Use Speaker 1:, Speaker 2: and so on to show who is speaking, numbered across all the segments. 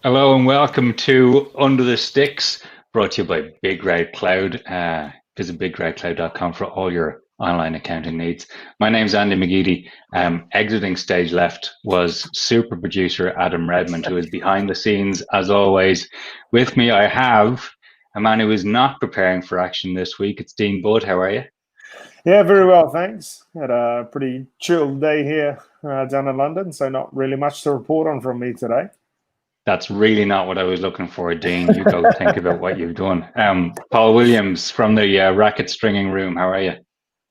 Speaker 1: Hello and welcome to Under the Sticks, brought to you by Big Red Cloud. Visit bigredcloud.com for all your online accounting needs. My name's Andy McGeady. Exiting stage left was super producer Adam Redmond, who is behind the scenes as always. With me, I have a man who is not preparing for action this week. It's Dean Budd. How are you?
Speaker 2: Yeah, very well, thanks. Had a pretty chilled day here down in London, so not really much to report on from me today.
Speaker 1: That's really not what I was looking for, Dean. You go think about what you've done. Paul Williams from the racket stringing room. How are you?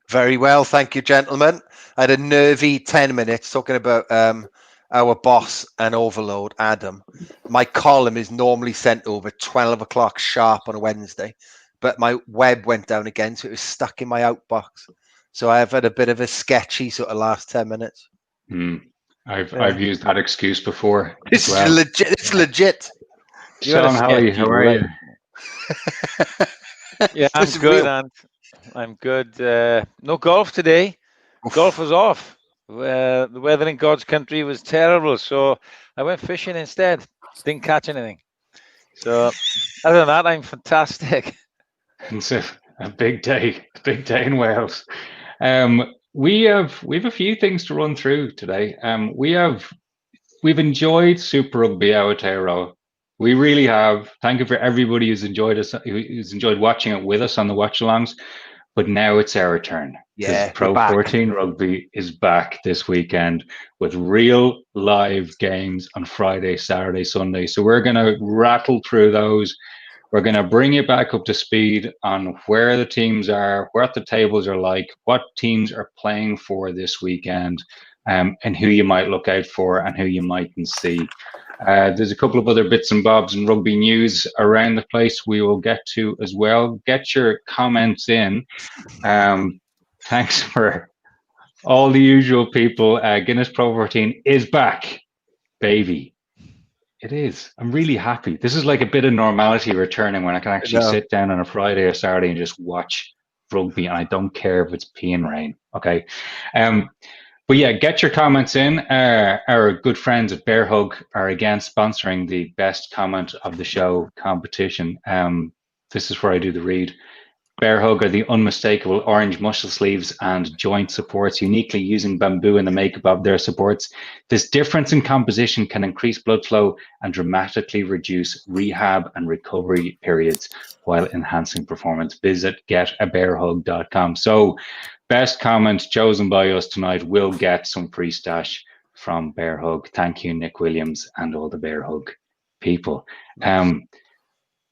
Speaker 3: Very well, thank you, gentlemen. I had a nervy 10 minutes talking about our boss and overload, Adam. My column is normally sent over 12 o'clock sharp on a Wednesday, but my web went down again, so it was stuck in my outbox. So I've had a bit of a sketchy sort of last 10 minutes.
Speaker 1: I've used that excuse before.
Speaker 3: This is legit. It's legit.
Speaker 1: Sean Holley, how are you?
Speaker 4: Yeah, I'm good, and I'm good. No golf today. Golf was off. The weather in God's country was terrible, so I went fishing instead. Didn't catch anything. So other than that, I'm fantastic.
Speaker 1: It's a big day in Wales. We have a few things to run through today. We've enjoyed Super Rugby Aotearoa. We really have. Thank you for everybody who's enjoyed watching it with us on the watch-alongs. But now it's our turn.
Speaker 3: Yeah,
Speaker 1: Pro 14 Rugby is back this weekend with real live games on Friday, Saturday, Sunday. So we're going to rattle through those. We're going to bring you back up to speed on where the teams are, what the tables are like, what teams are playing for this weekend, and who you might look out for and who you mightn't see. There's a couple of other bits and bobs and rugby news around the place we will get to as well. Get your comments in. Thanks for all the usual people. Guinness Pro 14 is back, baby. It is. I'm really happy. This is like a bit of normality returning when I can actually sit down on a Friday or Saturday and just watch rugby, and I don't care if it's peeing rain. Okay. But yeah, get your comments in. Our good friends at Bear Hug are again sponsoring the best comment of the show competition. This is where I do the read. Bear Hug are the unmistakable orange muscle sleeves and joint supports, uniquely using bamboo in the makeup of their supports. This difference in composition can increase blood flow and dramatically reduce rehab and recovery periods while enhancing performance. Visit getabearhug.com. So, best comment chosen by us tonight will get some free stash from Bear Hug. Thank you, Nick Williams, and all the Bear Hug people.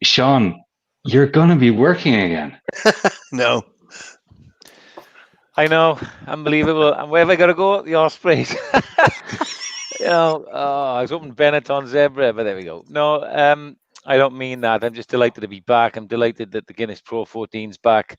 Speaker 1: Sean, you're going to be working again.
Speaker 3: No.
Speaker 4: I know. Unbelievable. And where have I got to go? The Ospreys. I was hoping Benetton Zebra, but there we go. No, I don't mean that. I'm just delighted to be back. I'm delighted that the Guinness Pro 14's back.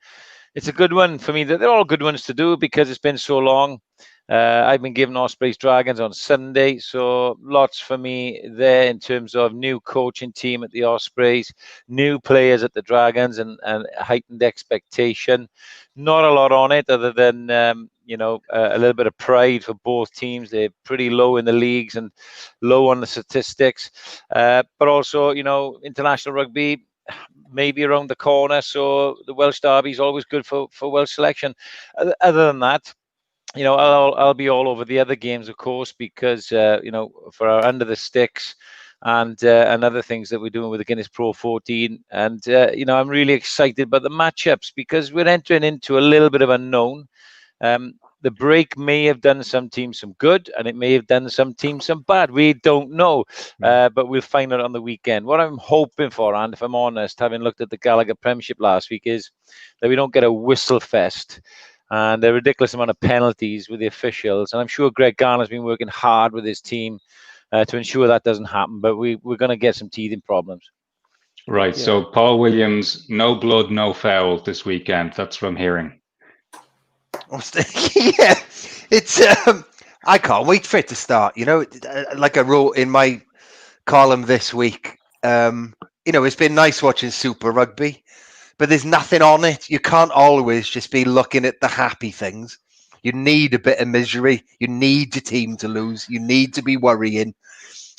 Speaker 4: It's a good one for me. They're all good ones to do because it's been so long. I've been given Ospreys Dragons on Sunday, so lots for me there in terms of new coaching team at the Ospreys, new players at the Dragons, and heightened expectation. Not a lot on it other than a little bit of pride for both teams. They're pretty low in the leagues and low on the statistics, but also international rugby maybe around the corner, so the Welsh Derby is always good for Welsh selection. Other than that, I'll be all over the other games, of course, because for our Under the Sticks and other things that we're doing with the Guinness Pro 14, and I'm really excited about the matchups because we're entering into a little bit of unknown. The break may have done some teams some good, and it may have done some teams some bad. We don't know, but we'll find out on the weekend. What I'm hoping for, and if I'm honest, having looked at the Gallagher Premiership last week, is that we don't get a whistle fest and a ridiculous amount of penalties with the officials. And I'm sure Greg Garner's been working hard with his team to ensure that doesn't happen, but we're going to get some teething problems.
Speaker 1: Right, yeah. So Paul Williams, no blood, no foul this weekend. That's what I'm hearing.
Speaker 3: Yeah, it's. I can't wait for it to start. Like I wrote in my column this week, it's been nice watching Super Rugby, but there's nothing on it. You can't always just be looking at the happy things. You need a bit of misery. You need your team to lose. You need to be worrying.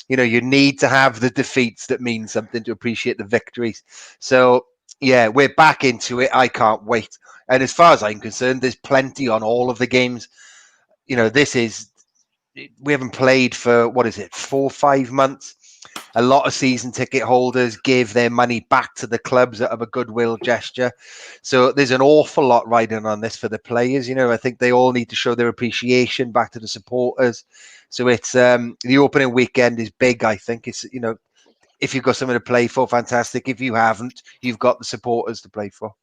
Speaker 3: You need to have the defeats that mean something to appreciate the victories. So, yeah, we're back into it. I can't wait. And as far as I'm concerned, there's plenty on all of the games. We haven't played for, 4 or 5 months. A lot of season ticket holders give their money back to the clubs out of a goodwill gesture. So there's an awful lot riding on this for the players. I think they all need to show their appreciation back to the supporters. So it's the opening weekend is big, I think. It's, if you've got something to play for, fantastic. If you haven't, you've got the supporters to play for,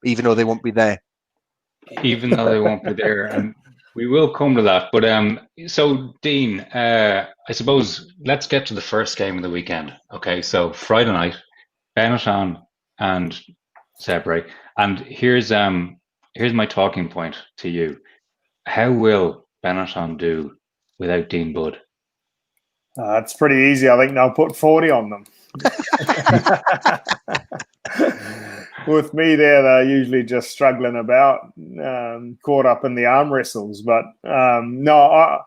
Speaker 3: even though they won't be there.
Speaker 1: Even though they won't be there. And we will come to that. But so, Dean, I suppose let's get to the first game of the weekend. Okay, so Friday night, Benetton and Zebre. And here's my talking point to you. How will Benetton do without Dean Budd?
Speaker 2: It's pretty easy. I think they'll put 40 on them. With me there, they're usually just struggling about, caught up in the arm wrestles. But no,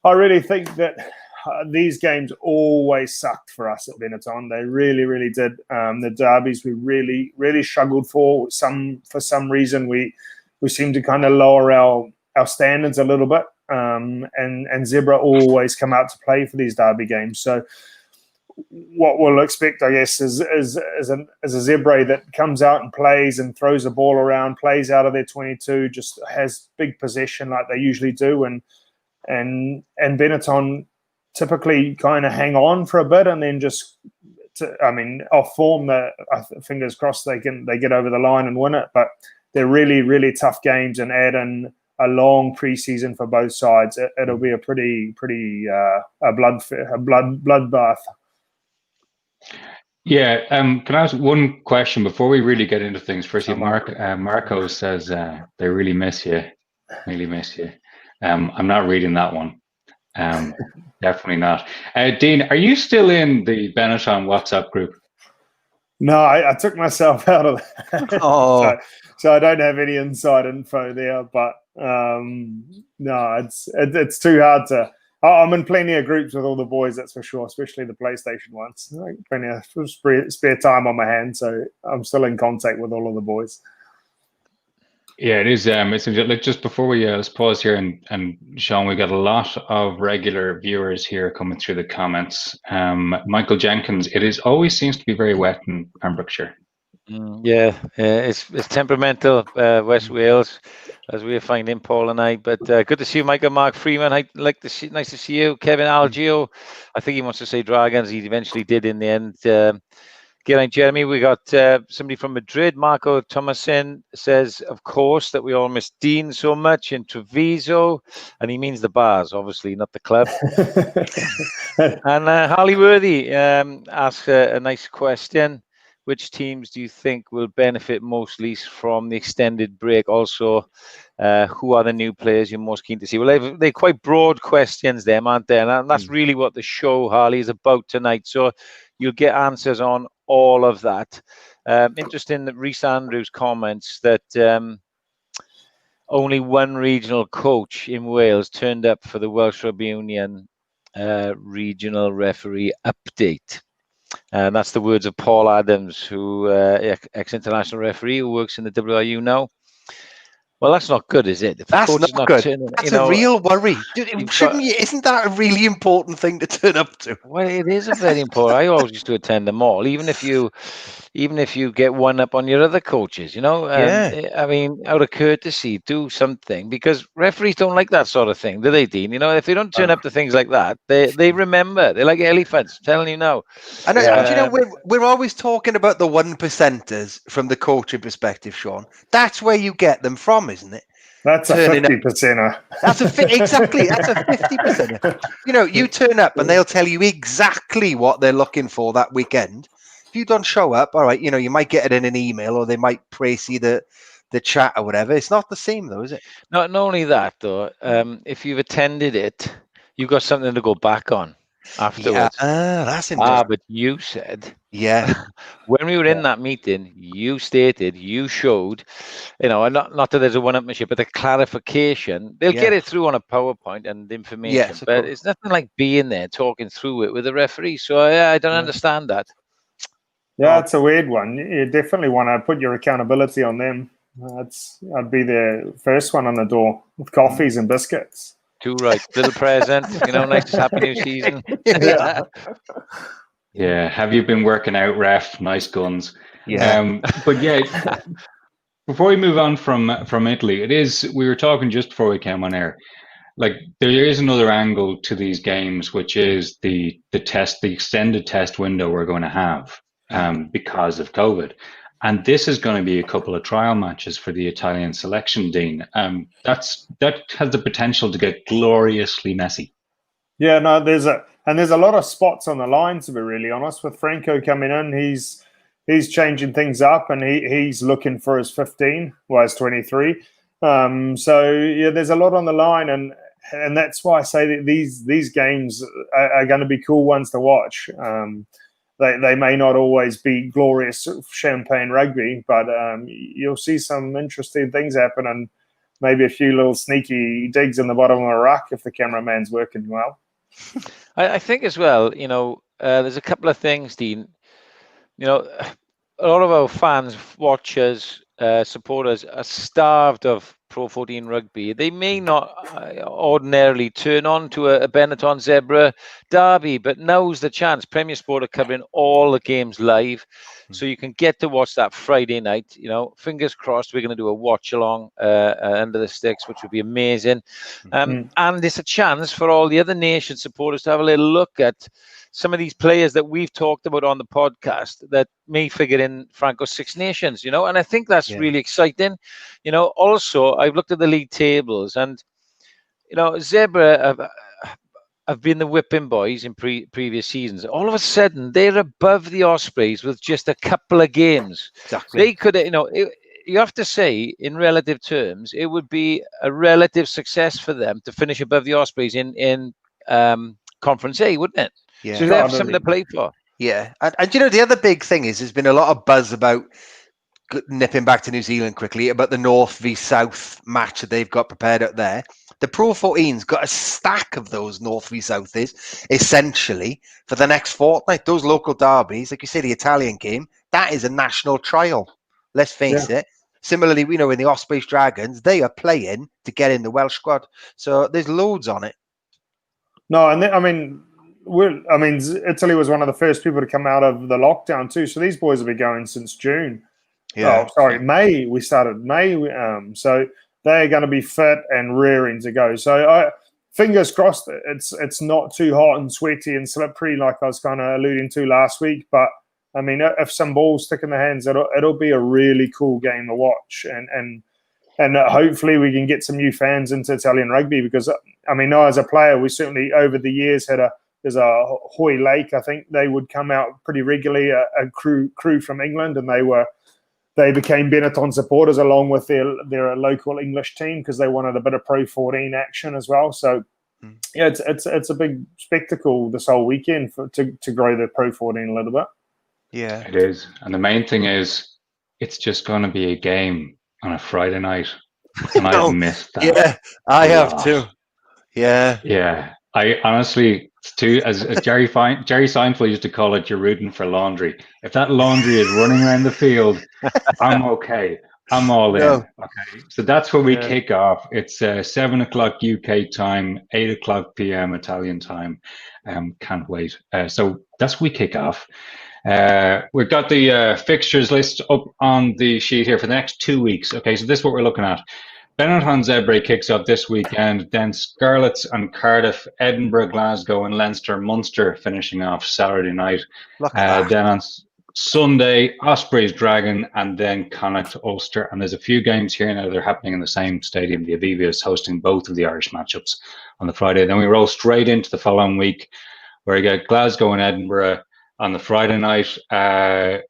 Speaker 2: I really think that these games always sucked for us at Benetton. They really, really did. The derbies we really, really struggled for. For some reason, we seem to kind of lower our standards a little bit. And Zebra always come out to play for these derby games. So what we'll expect, I guess, is a Zebra that comes out and plays and throws the ball around, plays out of their 22, just has big possession like they usually do, and Benetton typically kind of hang on for a bit and then just, off form, fingers crossed they get over the line and win it. But they're really, really tough games, and add in a long preseason for both sides. It'll be a pretty a bloodbath.
Speaker 1: Yeah. Can I ask one question before we really get into things? Firstly, Marco says they really miss you. Really miss you. I'm not reading that one. Definitely not. Dean, are you still in the Benetton WhatsApp group?
Speaker 2: No, I took myself out of that.
Speaker 3: Oh.
Speaker 2: So I don't have any inside info there. But no, it's too hard to. I'm in plenty of groups with all the boys, that's for sure, especially the PlayStation ones. Plenty of spare time on my hands, so I'm still in contact with all of the boys.
Speaker 1: Yeah, it is. It's like, just before we let's pause here, and Sean, we got a lot of regular viewers here coming through the comments. Michael Jenkins, it always seems to be very wet in Pembrokeshire.
Speaker 4: Yeah, it's temperamental, West Wales, as we are finding, Paul and I. But good to see you, Michael. Mark Freeman, nice to see you. Kevin Algio, I think he wants to say Dragons. He eventually did in the end. G'day, Jeremy. We got somebody from Madrid. Marco Thomasin says, of course, that we all miss Dean so much in Treviso, and he means the bars, obviously, not the club. And Harley Worthy asks a nice question. Which teams do you think will benefit most least from the extended break? Also, who are the new players you're most keen to see? Well, they're quite broad questions, them, aren't they? And that's really what the show, Harley, is about tonight. So you'll get answers on all of that. Interesting that Rhys Andrews comments that only one regional coach in Wales turned up for the Welsh Rugby Union regional referee update. And that's the words of Paul Adams, who ex-international referee who works in the WRU now. Well, that's not good, is it?
Speaker 3: That's not good. That's a real worry. Isn't that a really important thing to turn up to?
Speaker 4: Well, it is a very important. I always used to attend them all, even if you get one up on your other coaches.
Speaker 3: Yeah.
Speaker 4: I mean, out of courtesy, do something, because referees don't like that sort of thing, do they, Dean? If they don't turn up to things like that, they remember. They're like elephants. I'm telling you now.
Speaker 3: And we're always talking about the 1%ers from the coaching perspective, Sean. That's where you get them from, isn't it?
Speaker 2: That's a 50%er.
Speaker 3: Exactly. That's a 50%er. You turn up and they'll tell you exactly what they're looking for that weekend. If you don't show up, all right, you might get it in an email, or they might praise you the the chat or whatever. It's not the same though, is it?
Speaker 4: Not only that though, if you've attended it, you've got something to go back on afterwards.
Speaker 3: That's interesting.
Speaker 4: But you said,
Speaker 3: Yeah,
Speaker 4: when we were in that meeting, you showed, and not that there's a one-upmanship, but the clarification. They'll get it through on a PowerPoint and information,
Speaker 3: Yes,
Speaker 4: but it's nothing like being there talking through it with the referee. So I don't understand that.
Speaker 2: Yeah, it's a weird one. You definitely want to put your accountability on them. I'd be the first one on the door with coffees and biscuits.
Speaker 4: Too right. Little present, nice happy new season.
Speaker 1: Yeah. Have you been working out, ref? Nice guns.
Speaker 3: Yeah.
Speaker 1: But yeah, before we move on from Italy, we were talking just before we came on air. Like there is another angle to these games, which is the extended test window we're going to have because of COVID. And this is going to be a couple of trial matches for the Italian selection, Dean. That has the potential to get gloriously messy.
Speaker 2: Yeah, no, there's a lot of spots on the line, to be really honest. With Franco coming in, he's changing things up, and he's looking for his 15, well, his 23. So yeah, there's a lot on the line, and that's why I say that these games are going to be cool ones to watch. They may not always be glorious champagne rugby, but you'll see some interesting things happen, and maybe a few little sneaky digs in the bottom of a ruck if the cameraman's working well.
Speaker 4: I think as well, there's a couple of things, Dean. A lot of our fans, watchers, supporters are starved of Pro 14 rugby. They may not ordinarily turn on to a Benetton Zebra derby, but now's the chance. Premier Sport are covering all the games live, so you can get to watch that Friday night. Fingers crossed we're going to do a watch along under the sticks, which would be amazing. And it's a chance for all the other nation supporters to have a little look at some of these players that we've talked about on the podcast that may figure in Franco's Six Nations, and I think that's really exciting. Also, I've looked at the league tables, and, Zebra have been the whipping boys in previous seasons. All of a sudden, they're above the Ospreys with just a couple of games.
Speaker 3: Exactly.
Speaker 4: They could, you have to say, in relative terms, it would be a relative success for them to finish above the Ospreys in Conference A, wouldn't it?
Speaker 3: Yeah.
Speaker 4: So they have something to play for.
Speaker 3: Yeah. And the other big thing is there's been a lot of buzz about, nipping back to New Zealand quickly, about the North v South match that they've got prepared out there. The Pro 14's got a stack of those North v Souths, essentially, for the next fortnight. Those local derbies, like you say, the Italian game, that is a national trial. Let's face it. Similarly, in the Ospreys Dragons, they are playing to get in the Welsh squad. So there's loads on it.
Speaker 2: No, and Italy was one of the first people to come out of the lockdown too. So these boys have been going since June.
Speaker 3: Yeah.
Speaker 2: Oh, sorry, May. We started May. So they're going to be fit and rearing to go. So fingers crossed. It's not too hot and sweaty and slippery like I was kind of alluding to last week. But I mean, if some balls stick in the hands, it'll be a really cool game to watch. And hopefully we can get some new fans into Italian rugby, because I mean, as a player, we certainly over the years there's a Hoy Lake. I think they would come out pretty regularly, a crew from England, and they became Benetton supporters along with their local English team because they wanted a bit of Pro 14 action as well. So yeah, it's a big spectacle this whole weekend to grow the Pro 14 a little bit.
Speaker 3: Yeah,
Speaker 1: it is, and the main thing is it's just going to be a game on a Friday night, and I've missed that.
Speaker 3: Yeah, I have too.
Speaker 1: Yeah. I honestly, it's too, as Jerry Seinfeld used to call it, you're rooting for laundry. If that laundry is running around the field, I'm okay. I'm all in. Okay, so that's where we kick off. It's 7 o'clock UK time, 8 o'clock PM Italian time. Can't wait. So that's we kick off. We've got the fixtures list up on the sheet here for the next 2 weeks. Okay, so this is what we're looking at. Benetton Zebra kicks off this weekend, then Scarlets and Cardiff, Edinburgh, Glasgow and Leinster, Munster finishing off Saturday night. Then on Sunday, Ospreys, Dragon, and then Connacht, Ulster. And there's a few games here now that are happening in the same stadium. The Aviva is hosting both of the Irish matchups on the Friday. Then we roll straight into the following week, where you get Glasgow and Edinburgh on the Friday night,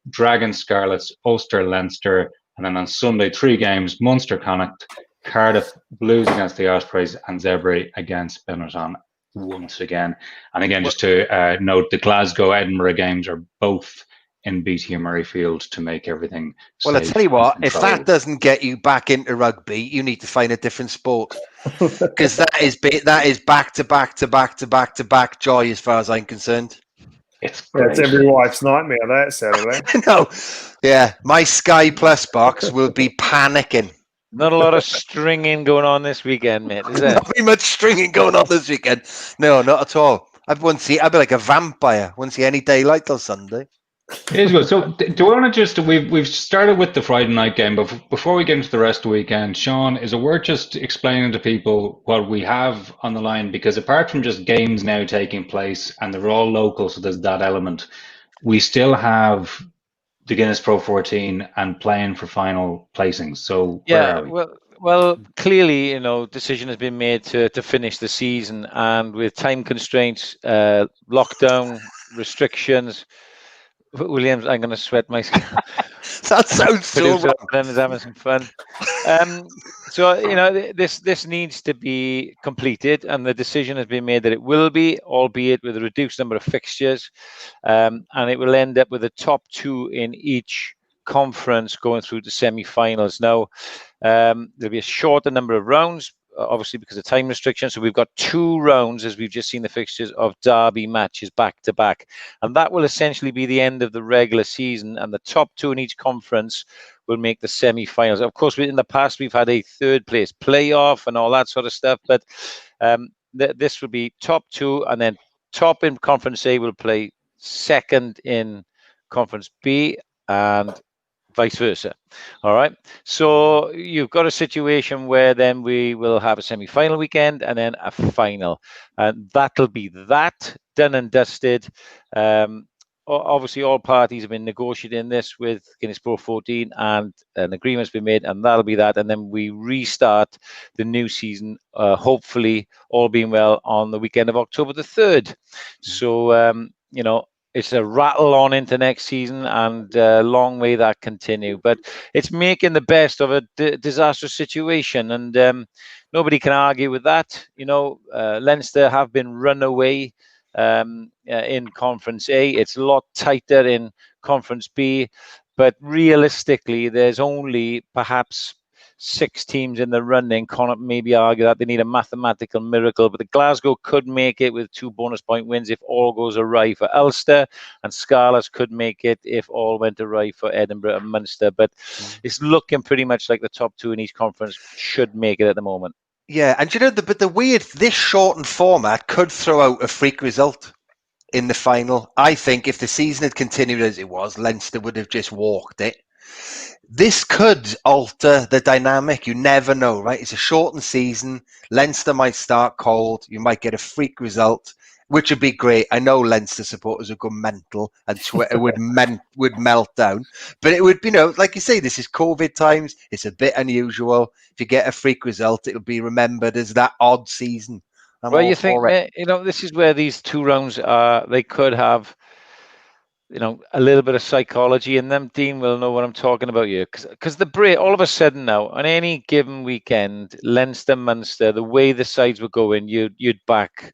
Speaker 1: Dragon, Scarlets, Ulster, Leinster, And then on Sunday, 3 games: Munster, Connacht, Cardiff Blues against the Ospreys, and Zebre against Benetton once again. And again, just to note, the Glasgow-Edinburgh games are both in BT Murrayfield to make everything
Speaker 3: Well, I
Speaker 1: safe
Speaker 3: tell you what,
Speaker 1: and
Speaker 3: if that
Speaker 1: controlled.
Speaker 3: doesn't get you back into rugby, you need to find a different sport, because that is back to back to back to back to back joy as far as I'm concerned.
Speaker 1: It's
Speaker 2: Yeah,
Speaker 1: great.
Speaker 2: it's every wife's nightmare that Saturday.
Speaker 3: No, yeah, my Sky Plus box will be panicking.
Speaker 4: Not a lot of stringing going on this weekend, mate, is there?
Speaker 3: Not very much stringing going on this weekend. No, not at all. I'd be like a vampire. Wouldn't see any daylight till Sunday.
Speaker 1: It is good. So, do we want to just we've started with the Friday night game, but before we get into the rest of the weekend, Sean, is it worth just explaining to people what we have on the line? Because apart from just games now taking place, and they're all local, so there's that element, we still have the Guinness Pro 14 and playing for final placings. So where are we?
Speaker 4: Well, clearly, decision has been made to finish the season, and with time constraints, lockdown restrictions. Williams, I'm going to sweat my skin.
Speaker 3: That sounds so wrong.
Speaker 4: Then is having some fun. So this needs to be completed, and the decision has been made that it will be, albeit with a reduced number of fixtures, and it will end up with the top 2 in each conference going through to semi-finals. Now, there'll be a shorter number of rounds, obviously because of time restrictions. So we've got 2 rounds, as we've just seen the fixtures, of derby matches back to back. And that will essentially be the end of the regular season. And the top 2 in each conference will make the semi-finals. Of course, in the past, we've had a 3rd place playoff and all that sort of stuff. But this will be top 2, and then top in Conference A will play 2nd in Conference B, and vice versa. All right. So you've got a situation where then we will have a semi-final weekend and then a final. And that'll be that done and dusted. Obviously, all parties have been negotiating this with Guinness Pro 14, and an agreement's been made, and that'll be that. And then we restart the new season, hopefully, all being well, on the weekend of October the 3rd. So, it's a rattle on into next season, and long may that continue. But it's making the best of a disastrous situation, and nobody can argue with that. Leinster have been run away in Conference A. It's a lot tighter in Conference B, but realistically, there's only perhaps 6 teams in the running. Connacht maybe argue that they need a mathematical miracle, but the Glasgow could make it with 2 bonus point wins if all goes awry for Ulster, and Scarlets could make it if all went awry for Edinburgh and Munster. But it's looking pretty much like the top 2 in each conference should make it at the moment.
Speaker 3: Yeah, and but the weird, this shortened format could throw out a freak result in the final. I think if the season had continued as it was, Leinster would have just walked it. This could alter the dynamic. You never know, right? It's a shortened season. Leinster might start cold. You might get a freak result, which would be great. I know Leinster supporters would go mental and Twitter would melt down. But it would be, like you say, this is COVID times. It's a bit unusual. If you get a freak result, it'll be remembered as that odd season.
Speaker 4: Well, you think, this is where these 2 rounds are. They could have a little bit of psychology in them. Dean will know what I'm talking about here, because the break, all of a sudden now, on any given weekend, Leinster, Munster, the way the sides were going, you'd back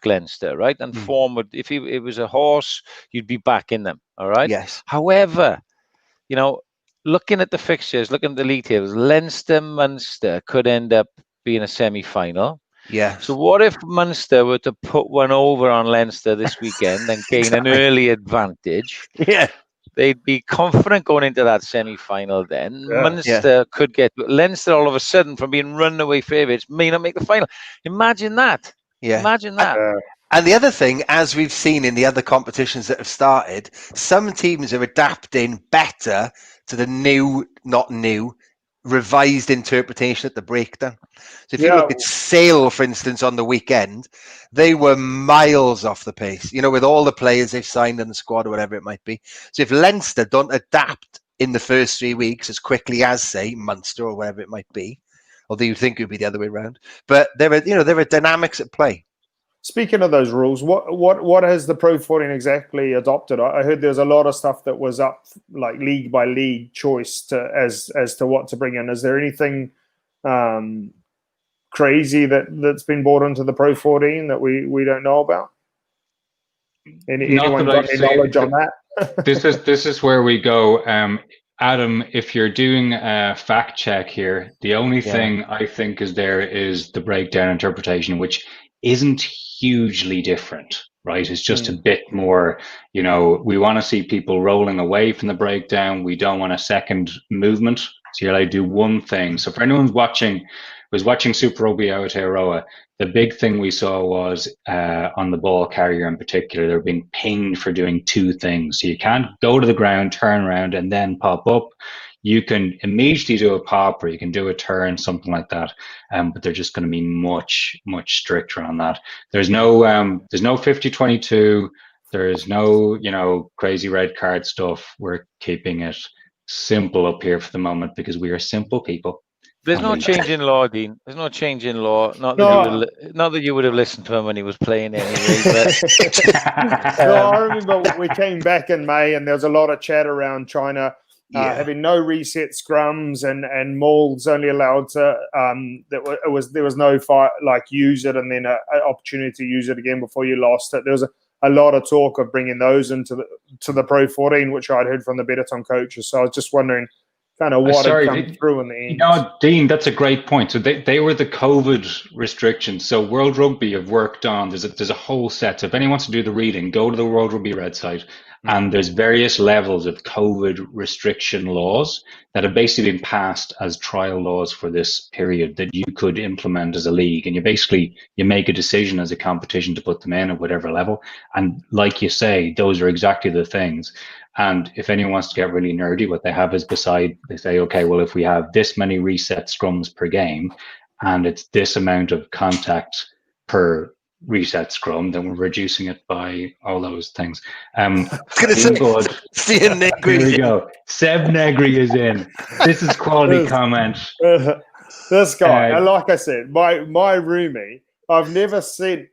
Speaker 4: Leinster, right? And form would, if it was a horse, you'd be backing them, all right?
Speaker 3: Yes.
Speaker 4: However, looking at the fixtures, looking at the league tables, Leinster, Munster could end up being a semi-final.
Speaker 3: Yeah.
Speaker 4: So what if Munster were to put one over on Leinster this weekend and gain an early advantage?
Speaker 3: Yeah.
Speaker 4: They'd be confident going into that semi-final then.
Speaker 2: Yeah.
Speaker 4: Munster could get Leinster all of a sudden, from being runaway favourites, may not make the final. Imagine that.
Speaker 3: Yeah.
Speaker 4: Imagine that.
Speaker 3: And the other thing, as we've seen in the other competitions that have started, some teams are adapting better to the revised interpretation at the breakdown. So if you look at Sale, for instance, on the weekend, they were miles off the pace, with all the players they've signed in the squad or whatever it might be. So if Leinster don't adapt in the first 3 weeks as quickly as, say, Munster or whatever it might be, although you think it would be the other way around, but there are dynamics at play.
Speaker 2: Speaking of those rules, what has the Pro 14 exactly adopted? I heard there's a lot of stuff that was up, like league by league choice as to what to bring in. Is there anything crazy that's been brought into the Pro 14 that we don't know about? Anyone got any knowledge on that?
Speaker 1: This is where we go. Adam, if you're doing a fact check here, the only thing I think is the breakdown interpretation, which isn't hugely different, right? It's just a bit more, we want to see people rolling away from the breakdown. We don't want a second movement. So you're allowed to do one thing. So for anyone who's watching Super Rugby Aotearoa, the big thing we saw was on the ball carrier in particular, they're being pinged for doing two things. So you can't go to the ground, turn around, and then pop up. You can immediately do a pop, or you can do a turn, something like that. But they're just going to be much, much stricter on that. There's no 50-22. There's no, crazy red card stuff. We're keeping it simple up here for the moment because we are simple people.
Speaker 4: There's no change in law, Dean. There's no change in law. Not that you would have listened to him when he was playing anyway. But
Speaker 2: I remember we came back in May, and there was a lot of chat around China having no reset scrums and mauls only allowed to. There was no fight, like use it and then an opportunity to use it again before you lost it. There was a lot of talk of bringing those into the Pro 14, which I'd heard from the Benetton coaches. So I was just wondering kind of what had come through in the end.
Speaker 1: Dean, that's a great point. So they were the COVID restrictions. So World Rugby have worked on, there's a whole set. So if anyone wants to do the reading, go to the World Rugby Red site, and there's various levels of COVID restriction laws that have basically been passed as trial laws for this period that you could implement as a league. And you make a decision as a competition to put them in at whatever level. And like you say, those are exactly the things. And if anyone wants to get really nerdy, what they have is they say, okay, well, if we have this many reset scrums per game and it's this amount of contact per reset scrum, then we're reducing it by all those things.
Speaker 3: I was going to say,
Speaker 1: here we go. Seb Negri is in. This is quality comment.
Speaker 2: This guy, like I said, my roomie, I've never seen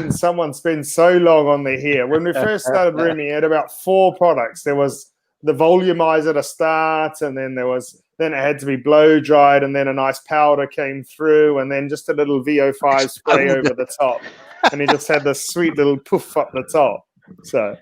Speaker 2: someone spend so long on their hair. When we first started rooming, he had about 4 products. There was the volumizer to start, and then it had to be blow dried, and then a nice powder came through, and then just a little VO5 spray over the top. And he just had this sweet little poof up the top. So,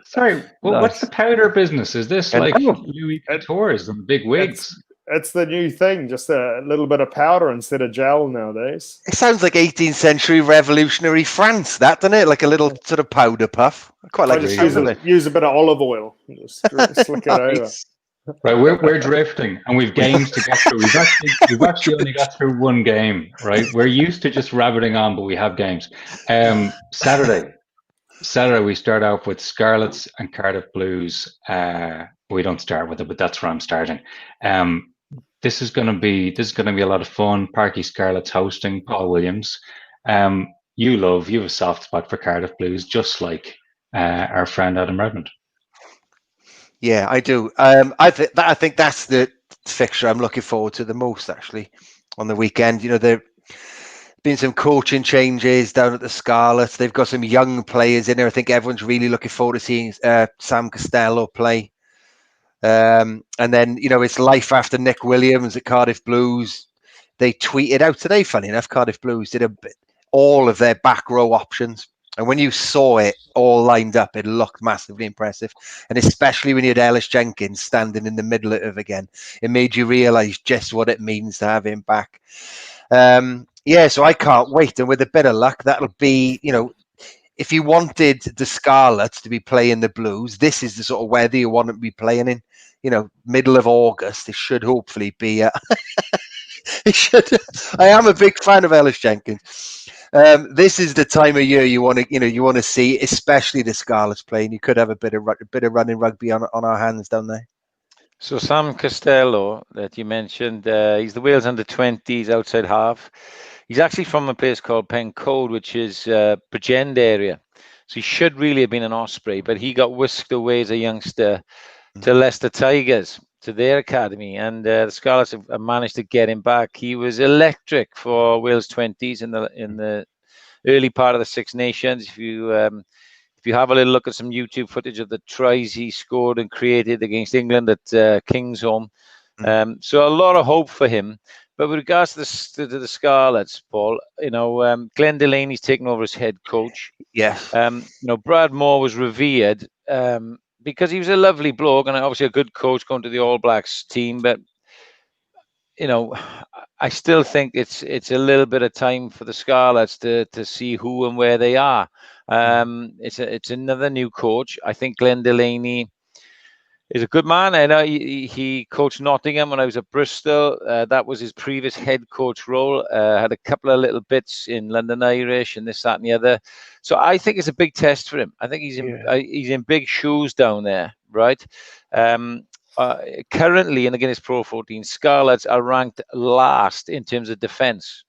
Speaker 1: sorry, what's the powder business? Is this like Louis Vuitton's and big wigs?
Speaker 2: It's the new thing, just a little bit of powder instead of gel nowadays.
Speaker 3: It sounds like 18th century revolutionary France, that, doesn't it? Like a little sort of powder puff. I quite like
Speaker 2: it. Use a bit of olive oil. Just slick it over.
Speaker 1: Right, we're drifting, and we've games to get through. We've actually only got through one game, right? We're used to just rabbiting on, but we have games. Saturday we start off with Scarlets and Cardiff Blues. We don't start with it, but that's where I'm starting. This is going to be a lot of fun. Parky Scarlets hosting Paul Williams. You have a soft spot for Cardiff Blues, just like our friend Adam Redmond.
Speaker 3: Yeah, I do. I think that's the fixture I'm looking forward to the most, actually, on the weekend. There been some coaching changes down at the Scarlets. They've got some young players in there. I think everyone's really looking forward to seeing Sam Costello play. And then, it's life after Nick Williams at Cardiff Blues. They tweeted out today, funny enough, Cardiff Blues did all of their back row options. And when you saw it all lined up, it looked massively impressive. And especially when you had Ellis Jenkins standing in the middle of it again, it made you realise just what it means to have him back. So I can't wait. And with a bit of luck, that'll be, if you wanted the Scarlets to be playing the Blues, this is the sort of weather you want to be playing in. Middle of August. It should hopefully be. It should. I am a big fan of Ellis Jenkins. This is the time of year you want to see, especially the Scarlets playing. You could have a bit of running rugby on our hands down there.
Speaker 4: So Sam Costello that you mentioned, he's the Wales under-20s outside half. He's actually from a place called Pencode, which is Bridgend area. So he should really have been an Osprey, but he got whisked away as a youngster to Leicester Tigers, to their academy, and the Scarlets have managed to get him back. He was electric for Wales 20s in the early part of the Six Nations. If you have a little look at some YouTube footage of the tries he scored and created against England at Kingsholm, so a lot of hope for him. But with regards to the Scarlets, Paul, Glenn Delaney's taken over as head coach.
Speaker 3: Yes.
Speaker 4: Brad Moore was revered because he was a lovely bloke and obviously a good coach going to the All Blacks team. But I still think it's a little bit of time for the Scarlets to see who and where they are. It's another new coach. I think Glenn Delaney is a good man. I know he coached Nottingham when I was at Bristol. That was his previous head coach role. Had a couple of little bits in London Irish and this, that, and the other. So I think it's a big test for him. I think he's in big shoes down there, right? Currently in the Guinness Pro 14, Scarlets are ranked last in terms of defence.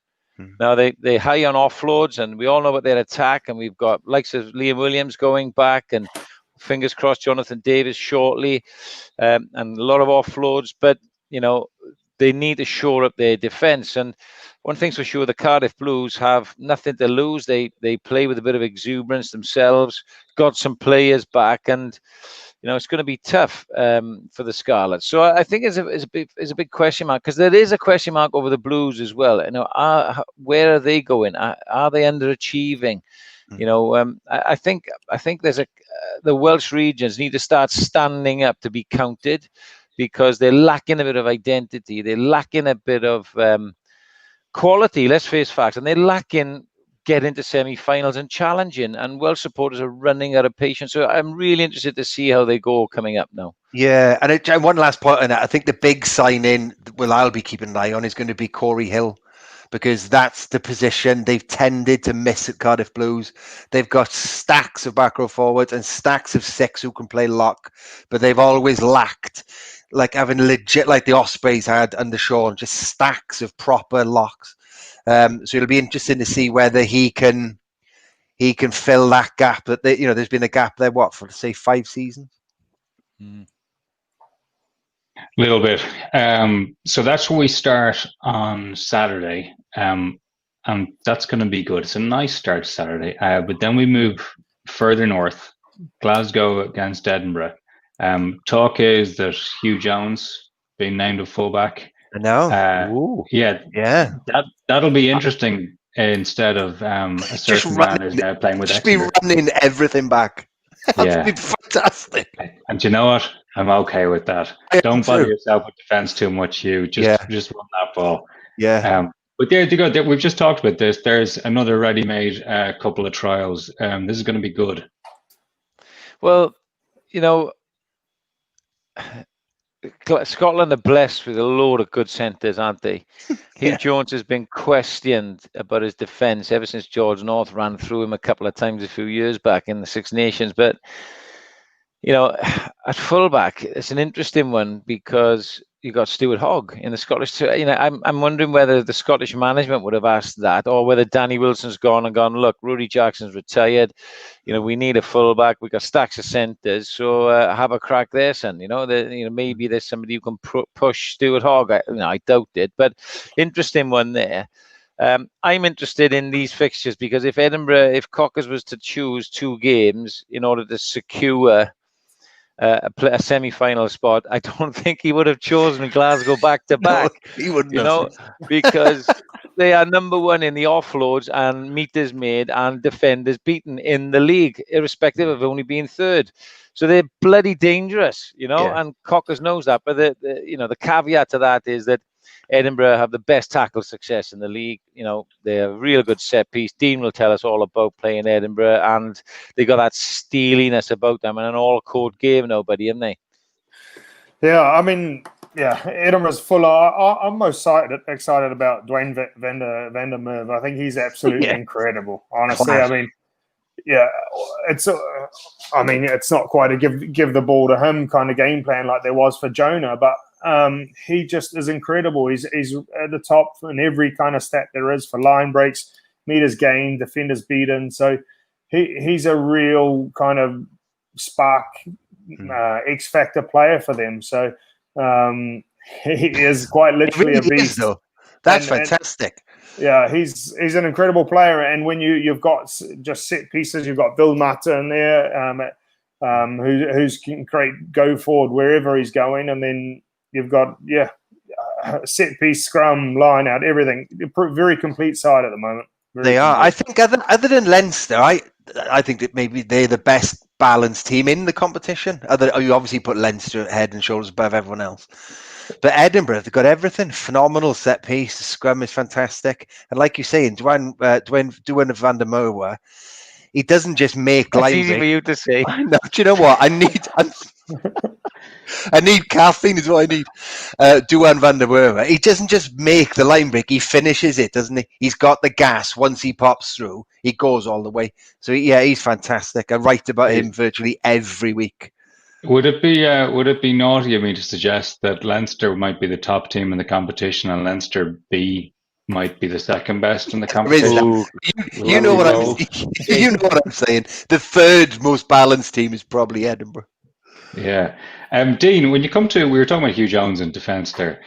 Speaker 4: Now they're high on offloads, and we all know about their attack. And we've got likes of Liam Williams going back, and fingers crossed, Jonathan Davis shortly, and a lot of offloads. But they need to shore up their defence. And one thing's for sure, the Cardiff Blues have nothing to lose. They play with a bit of exuberance themselves. Got some players back, and it's going to be tough for the Scarlets. So I think it's a big question mark, because there is a question mark over the Blues as well. Where are they going? Are they underachieving? I think there's the Welsh regions need to start standing up to be counted, because they're lacking a bit of identity. They're lacking a bit of quality. Let's face facts, and they're lacking getting to semi-finals and challenging. And Welsh supporters are running out of patience. So I'm really interested to see how they go coming up now.
Speaker 3: Yeah, and one last point on that. I think the big sign-in, I'll be keeping an eye on, is going to be Corey Hill, because that's the position they've tended to miss at Cardiff Blues. They've got stacks of back row forwards and stacks of six who can play lock, but they've always lacked having legit, like the Ospreys had under Sean, just stacks of proper locks. So it'll be interesting to see whether he can fill that gap. That there's been a gap there. What, for say 5 seasons?
Speaker 1: Little bit. So that's where we start on Saturday, and that's going to be good. It's a nice start to Saturday. But then we move further north, Glasgow against Edinburgh. Talk is that Hugh Jones being named a fullback.
Speaker 3: I know.
Speaker 1: Yeah. That'll be interesting. Instead of a certain man is now playing with
Speaker 3: Exeter. Just be running everything back. That'd be fantastic.
Speaker 1: And you know what? I'm okay with that. Don't bother yourself with defense too much, Hugh. Just run that ball.
Speaker 3: Yeah.
Speaker 1: But there you go. We've just talked about this. There's another ready-made couple of trials. This is going to be good.
Speaker 4: Well, Scotland are blessed with a load of good centres, aren't they? Hugh Jones has been questioned about his defence ever since George North ran through him a couple of times a few years back in the Six Nations. But, at fullback, it's an interesting one, because you got Stuart Hogg in the Scottish. I'm wondering whether the Scottish management would have asked that, or whether Danny Wilson's gone, look, Rudy Jackson's retired. We need a fullback. We've got stacks of centres, so have a crack there, son. Maybe there's somebody who can push Stuart Hogg. I doubt it, but interesting one there. I'm interested in these fixtures, because if Cockers was to choose 2 games in order to secure a semi-final spot, I don't think he would have chosen Glasgow back to back.
Speaker 3: No, he wouldn't.
Speaker 4: Because they are number 1 in the offloads and meters made and defenders beaten in the league, irrespective of only being 3rd. So they're bloody dangerous, and Cockers knows that. But the caveat to that is that Edinburgh have the best tackle success in the league. They're a real good set piece. Dean will tell us all about playing Edinburgh, and they got that steeliness about them, and an all-court game now, buddy, haven't they?
Speaker 2: Yeah, Edinburgh's full. I'm most excited about Dwayne Vandermeer. I think he's absolutely incredible. Honestly,
Speaker 3: Class.
Speaker 2: it's not quite a give the ball to him kind of game plan like there was for Jonah, but he just is incredible. He's at the top in every kind of stat there is for line breaks, meters gained, defenders beaten. So he's a real kind of spark X factor player for them. So he is quite literally a beast.
Speaker 3: That's fantastic.
Speaker 2: Yeah, he's an incredible player, and when you've got just set pieces, you've got Bill Mata in there, who's can create go forward wherever he's going, and then you've got set piece, scrum, line out, everything. Very complete side at the moment.
Speaker 3: They are. I think other than Leinster, I think that maybe they're the best balanced team in the competition. You obviously put Leinster head and shoulders above everyone else. But Edinburgh, they've got everything. Phenomenal set piece. The scrum is fantastic. And like you say, Duane van der Merwe, he doesn't just make line break.
Speaker 4: It's easy for you to say.
Speaker 3: No, do you know what? I need caffeine is what I need. Duane van der Merwe. He doesn't just make the line break. He finishes it, doesn't he? He's got the gas. Once he pops through, he goes all the way. So, he's fantastic. I write about him virtually every week.
Speaker 1: Would it be naughty of me to suggest that Leinster might be the top team in the competition and Leinster B might be the second best in the competition?
Speaker 3: You know what I'm saying. The third most balanced team is probably Edinburgh.
Speaker 1: Yeah. Dean, when you come to, we were talking about Hugh Jones in defence there.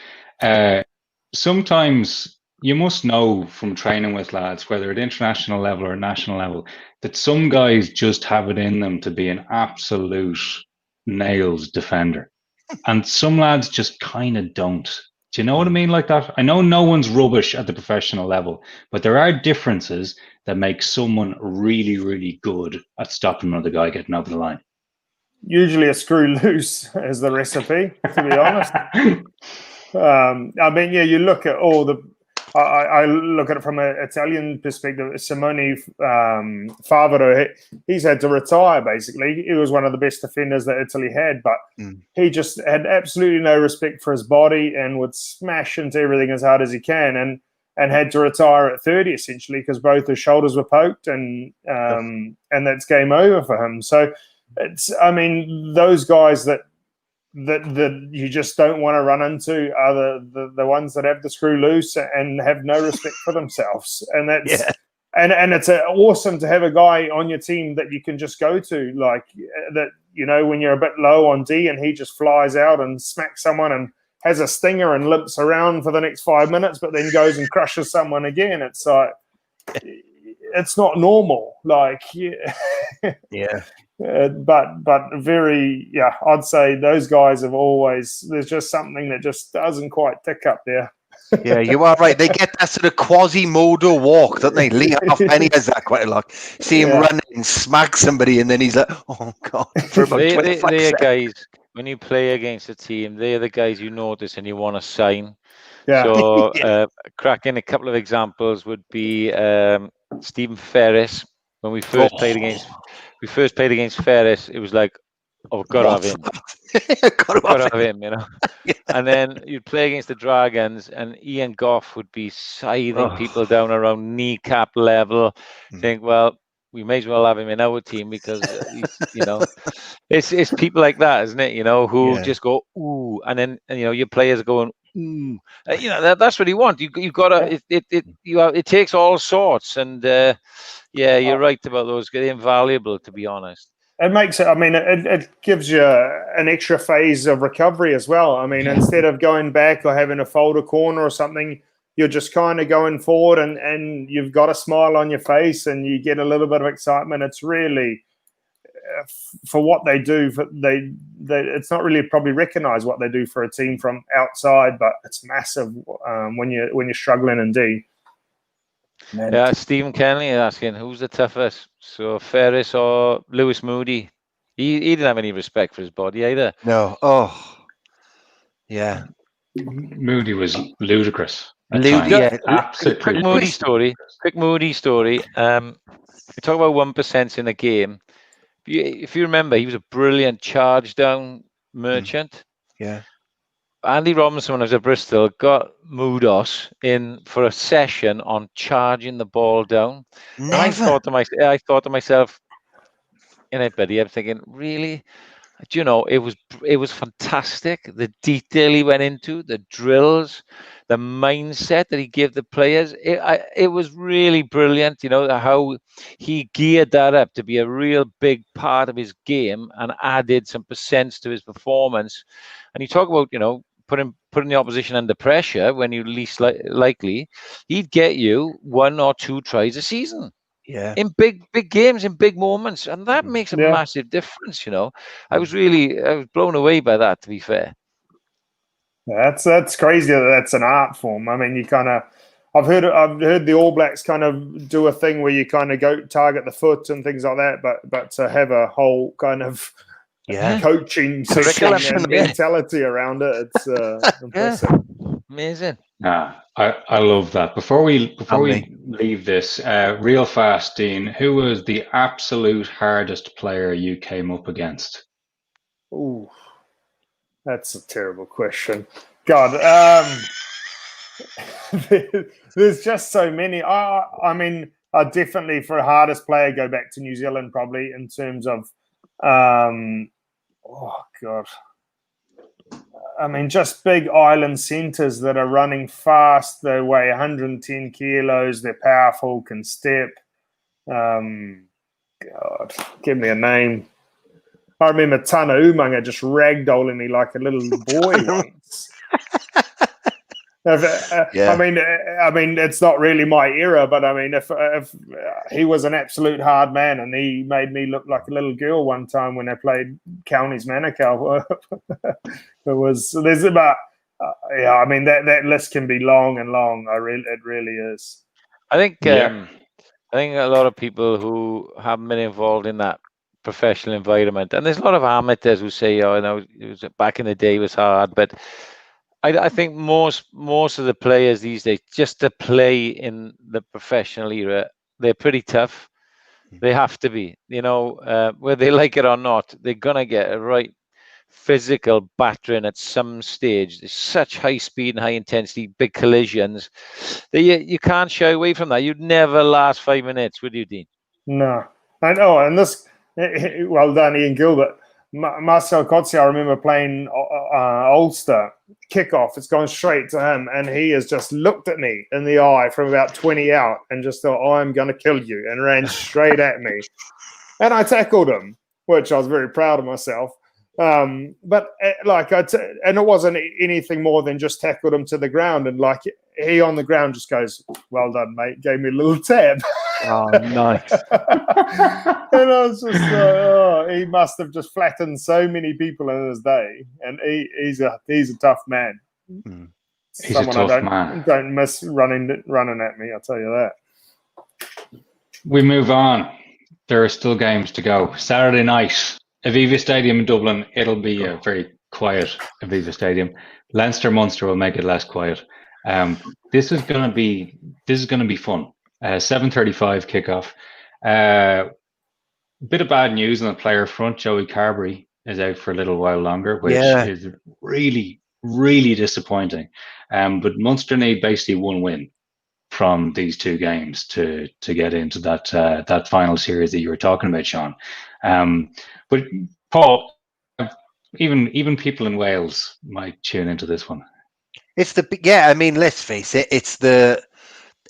Speaker 1: Sometimes you must know from training with lads, whether at international level or national level, that some guys just have it in them to be an absolute nails defender, and some lads just kind of don't. Do you know what I mean? Like that. I know no one's rubbish at the professional level, but there are differences that make someone really, really good at stopping another guy getting over the line.
Speaker 2: Usually a screw loose is the recipe, to be honest. You look at all the. I look at it from an Italian perspective. Simone Favaro, he's had to retire, basically. He was one of the best defenders that Italy had, but he just had absolutely no respect for his body and would smash into everything as hard as he can, and had to retire at 30, essentially, because both his shoulders were poked, and that's game over for him. So, those guys that you just don't want to run into are the ones that have the screw loose and have no respect for themselves. And that's and it's awesome to have a guy on your team that you can just go to, like that, when you're a bit low on D and he just flies out and smacks someone and has a stinger and limps around for the next 5 minutes, but then goes and crushes someone again. It's like, it's not normal. Like, but very, I'd say those guys have always, there's just something that just doesn't quite tick up there.
Speaker 3: Yeah, you are right. They get that sort of Quasimodo walk, don't they? Lee Halfpenny has that quite a lot. See him run and smack somebody, and then he's like, oh, God. For about 25
Speaker 4: they're guys, when you play against a team, they're the guys you notice and you want to sign. Yeah. So, cracking a couple of examples would be Stephen Ferris. When we first played against Ferris, it was like, oh, gotta have him. gotta have him, And then you'd play against the Dragons, and Ian Goff would be scything people down around kneecap level. Think, well, we may as well have him in our team because it's people like that, isn't it? Who just go ooh, and then your players are going ooh. That's what you want. You gotta. It takes all sorts, and you're right about those. They're invaluable, to be honest.
Speaker 2: It makes it. It gives you an extra phase of recovery as well. Instead of going back or having to fold a corner or something, you're just kind of going forward, and you've got a smile on your face, and you get a little bit of excitement. It's really for what they do. It's not really probably recognized what they do for a team from outside, but it's massive when you're struggling in D. Man.
Speaker 4: Yeah, Stephen Kenley is asking who's the toughest. So Ferris or Lewis Moody? He didn't have any respect for his body either.
Speaker 3: No. Oh, yeah.
Speaker 1: Moody was ludicrous.
Speaker 4: Absolutely. Quick Moody story. We talk about 1% in a game. If you remember, he was a brilliant charge down merchant.
Speaker 3: Yeah.
Speaker 4: Andy Robinson, when I was at Bristol, got Moodos in for a session on charging the ball down. And I thought to myself, buddy, I'm thinking, really? Do it was fantastic. The detail he went into, the drills, the mindset that he gave the players. It was really brilliant, how he geared that up to be a real big part of his game and added some percents to his performance. And you talk about, putting the opposition under pressure when you least likely, he'd get you 1 or 2 tries a season.
Speaker 3: Yeah.
Speaker 4: In big games, in big moments, and that makes a massive difference. I was blown away by that. To be fair,
Speaker 2: that's crazy. That's an art form. I mean, you kind of. I've heard the All Blacks kind of do a thing where you kind of go target the foot and things like that, but to have a whole kind of coaching system and mentality around it, it's impressive.
Speaker 4: Amazing.
Speaker 1: I love that. Before we leave this, real fast, Dean, who was the absolute hardest player you came up against?
Speaker 2: Ooh, that's a terrible question. God, there's just so many. I mean, I definitely, for a hardest player, go back to New Zealand probably in terms of, oh God. I mean, just big island centres that are running fast. They weigh 110 kilos. They're powerful, can step. God, give me a name. I remember Tana Umaga just ragdolling me like a little boy once. I mean, it's not really my era, but I mean, if he was an absolute hard man, and he made me look like a little girl one time when I played Counties Manukau. There's about I mean that list can be long and long. It really is.
Speaker 4: I think a lot of people who haven't been involved in that professional environment, and there's a lot of amateurs who say, "Oh, no, it was back in the day it was hard," but I think most of the players these days, just to play in the professional era, they're pretty tough. They have to be, whether they like it or not. They're gonna get a right physical battering at some stage. There's such high speed and high intensity, big collisions that you can't shy away from that. You'd never last 5 minutes, would you, Dean?
Speaker 2: No, I know. And this, well done, Ian Gilbert. Marcel Kotze, I remember playing Ulster kickoff. It's gone straight to him, and he has just looked at me in the eye from about 20 out and just thought, I'm going to kill you, and ran straight at me. And I tackled him, which I was very proud of myself. But and it wasn't anything more than just tackled him to the ground, and like he on the ground just goes, well done, mate. Gave me a little tab.
Speaker 4: Oh, nice.
Speaker 2: And I was just he must have just flattened so many people in his day, and he's a tough man.
Speaker 1: He's a tough man.
Speaker 2: Don't miss running at me, I'll tell you that.
Speaker 1: We move on. There are still games to go. Saturday night, Aviva Stadium in Dublin. It'll be a very quiet Aviva Stadium. Leinster Munster will make it less quiet. This is going to be fun. 7:35 kickoff. Bit of bad news on the player front. Joey Carberry is out for a little while longer, which is really, really disappointing. But Munster need basically one win from these two games to get into that final series that you were talking about, Sean. But Paul, even people in Wales might tune into this one.
Speaker 3: I mean, let's face it.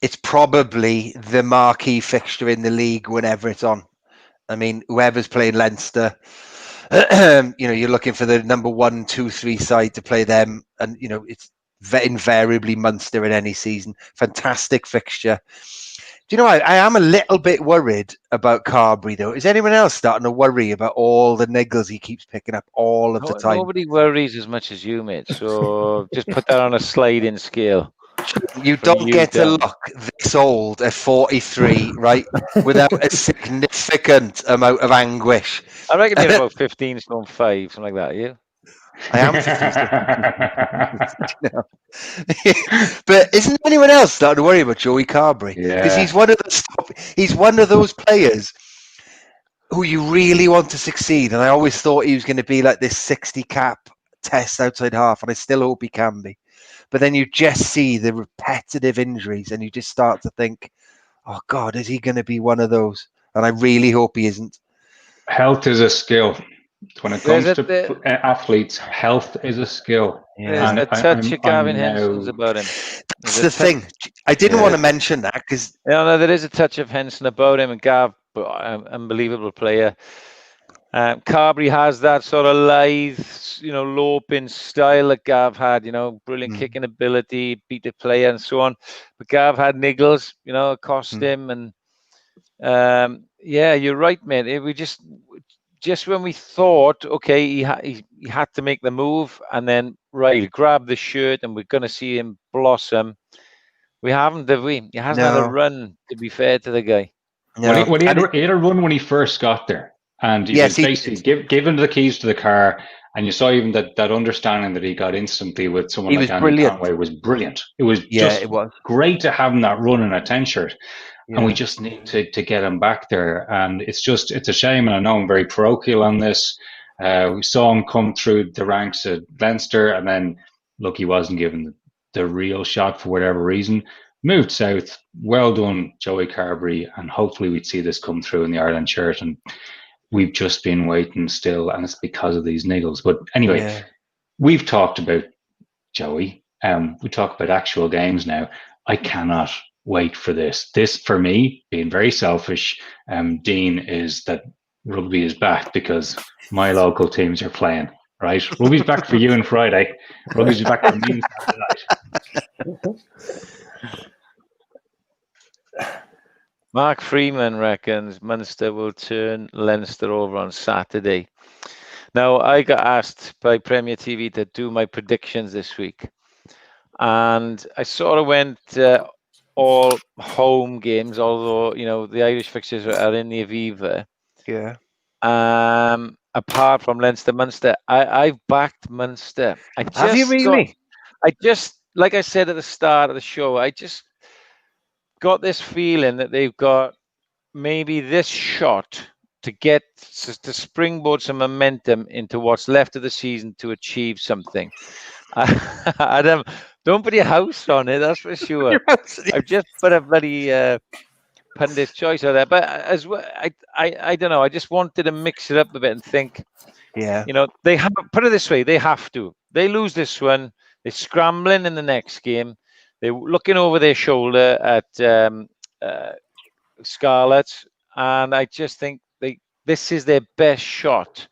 Speaker 3: It's probably the marquee fixture in the league whenever it's on. I mean, whoever's playing Leinster, you're looking for the number 1, 2, 3 side to play them, and it's invariably Munster in any season. Fantastic fixture. Do you know, I am a little bit worried about Carberry, though. Is anyone else starting to worry about all the niggles he keeps picking up all of the time?
Speaker 4: Nobody worries as much as you, mate. So just put that on a sliding scale.
Speaker 3: You don't get to look this old at 43, right, without a significant amount of anguish.
Speaker 4: I reckon you're about 15 stone 5, something like that, you?
Speaker 3: I am 15 stone. But isn't anyone else starting to worry about Joey Carberry? Because he's one of those players who you really want to succeed. And I always thought he was going to be like this 60 cap test outside half, and I still hope he can be. But then you just see the repetitive injuries and you just start to think, oh, God, is he going to be one of those? And I really hope he isn't.
Speaker 1: Health is a skill. When it comes to athletes, health is a skill.
Speaker 4: There's a touch of Gavin Henson's about him.
Speaker 3: That's the thing. I didn't want to mention that because...
Speaker 4: No, there is a touch of Henson about him. And Gav, unbelievable player. Carberry has that sort of lithe, loping style that Gav had, brilliant kicking ability, beat the player and so on. But Gav had niggles, cost him. And yeah, you're right, mate. We just when we thought, okay, he had to make the move, and then right, grab the shirt, and we're going to see him blossom. We haven't, have we? He hasn't had a run, to be fair to the guy.
Speaker 1: No. Well, he had a run when he first got there, and he was basically given the keys to the car, and you saw even that understanding that he got instantly with someone like Andy Conway was brilliant. It was great to have him that run in a 10 shirt, and we just need to get him back there. And it's a shame, and I know I'm very parochial on this. We saw him come through the ranks at Leinster, and then look, he wasn't given the real shot for whatever reason. Moved south. Well done, Joey Carberry, and hopefully we'd see this come through in the Ireland shirt. And we've just been waiting still, and it's because of these niggles. But anyway, we've talked about Joey. We talk about actual games now. I cannot wait for this. This, for me, being very selfish, Dean, is that rugby is back because my local teams are playing. Right, rugby's back for you on Friday. Rugby's back for me Saturday night.
Speaker 4: Mark Freeman reckons Munster will turn Leinster over on Saturday. Now, I got asked by Premier TV to do my predictions this week, and I sort of went all home games, although the Irish fixtures are in the Aviva.
Speaker 3: Yeah.
Speaker 4: Apart from Leinster-Munster, I've backed Munster.
Speaker 3: Have you really?
Speaker 4: Like I said at the start of the show, I just got this feeling that they've got maybe this shot to springboard some momentum into what's left of the season to achieve something. Adam, don't put your house on it, that's for sure. I've just put a bloody pundit's choice on there, but as well, I don't know. I just wanted to mix it up a bit and think.
Speaker 3: Yeah.
Speaker 4: They have, put it this way, they have to. They lose this one, they're scrambling in the next game. They're looking over their shoulder at Scarlet, and I just think this is their best shot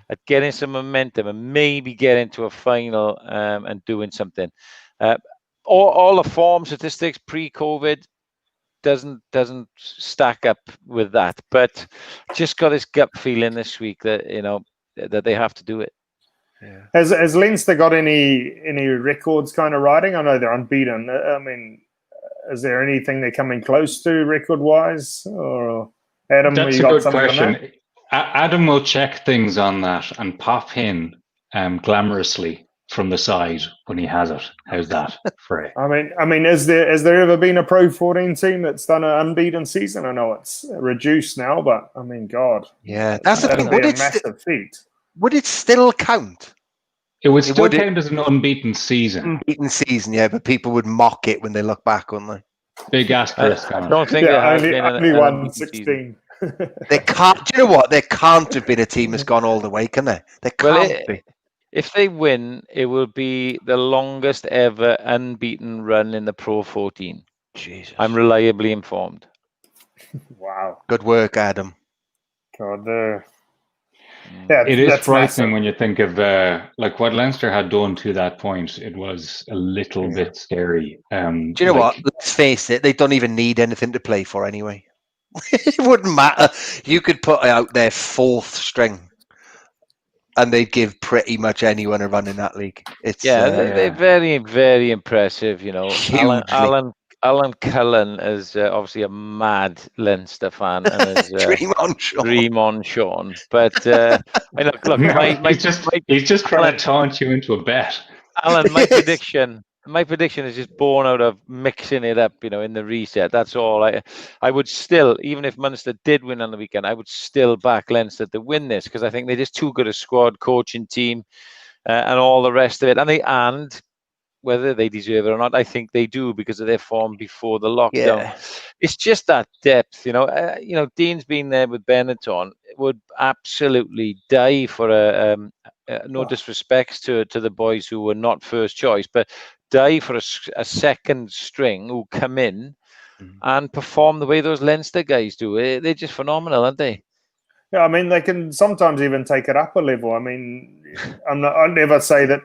Speaker 4: at getting some momentum and maybe getting to a final and doing something. All the form statistics pre-COVID doesn't stack up with that, but just got this gut feeling this week that that they have to do it.
Speaker 2: Yeah. Has Leinster got any records kind of riding? I know they're unbeaten. I mean, is there anything they're coming close to record-wise? Or Adam,
Speaker 1: that's
Speaker 2: you
Speaker 1: a
Speaker 2: got
Speaker 1: good
Speaker 2: something
Speaker 1: question.
Speaker 2: on that?
Speaker 1: Adam will check things on that and pop in glamorously from the side when he has it. How's that for it?
Speaker 2: I mean, has there ever been a Pro 14 team that's done an unbeaten season? I know it's reduced now, but I mean, God,
Speaker 3: that's the thing.
Speaker 2: Would be a massive feat.
Speaker 3: Would it still count?
Speaker 1: It would still count as an unbeaten season.
Speaker 3: Unbeaten season, yeah, but people would mock it when they look back, wouldn't they?
Speaker 1: Big asterisk.
Speaker 4: I don't think there has been
Speaker 2: only 116.
Speaker 3: They can't. Do you know what? There can't have been a team that's gone all the way, can there? There can't be.
Speaker 4: If they win, it will be the longest ever unbeaten run in the Pro 14.
Speaker 3: Jesus.
Speaker 4: I'm reliably informed.
Speaker 2: Wow.
Speaker 3: Good work, Adam.
Speaker 2: God,
Speaker 1: it is frightening when you think of like what Leinster had done to that point. It was a little bit scary.
Speaker 3: Do you know what? Let's face it, they don't even need anything to play for anyway. It wouldn't matter. You could put out their fourth string and they'd give pretty much anyone a run in that league.
Speaker 4: They're very, very impressive. Alan Cullen is obviously a mad Leinster fan and is
Speaker 3: Dream on
Speaker 4: Sean. But look,
Speaker 1: he's just trying to taunt you into a bet.
Speaker 4: Alan, my prediction is just born out of mixing it up, in the reset. That's all. I would still, even if Munster did win on the weekend, I would still back Leinster to win this because I think they're just too good a squad, coaching team, and all the rest of it. And whether they deserve it or not, I think they do because of their form before the lockdown.
Speaker 3: Yeah.
Speaker 4: It's just that depth, Dean's been there with Benetton, would absolutely die for no disrespects to the boys who were not first choice, but die for a second string who come in and perform the way those Leinster guys do. They're just phenomenal, aren't they?
Speaker 2: Yeah, I mean, they can sometimes even take it up a level. I mean, I'd never say that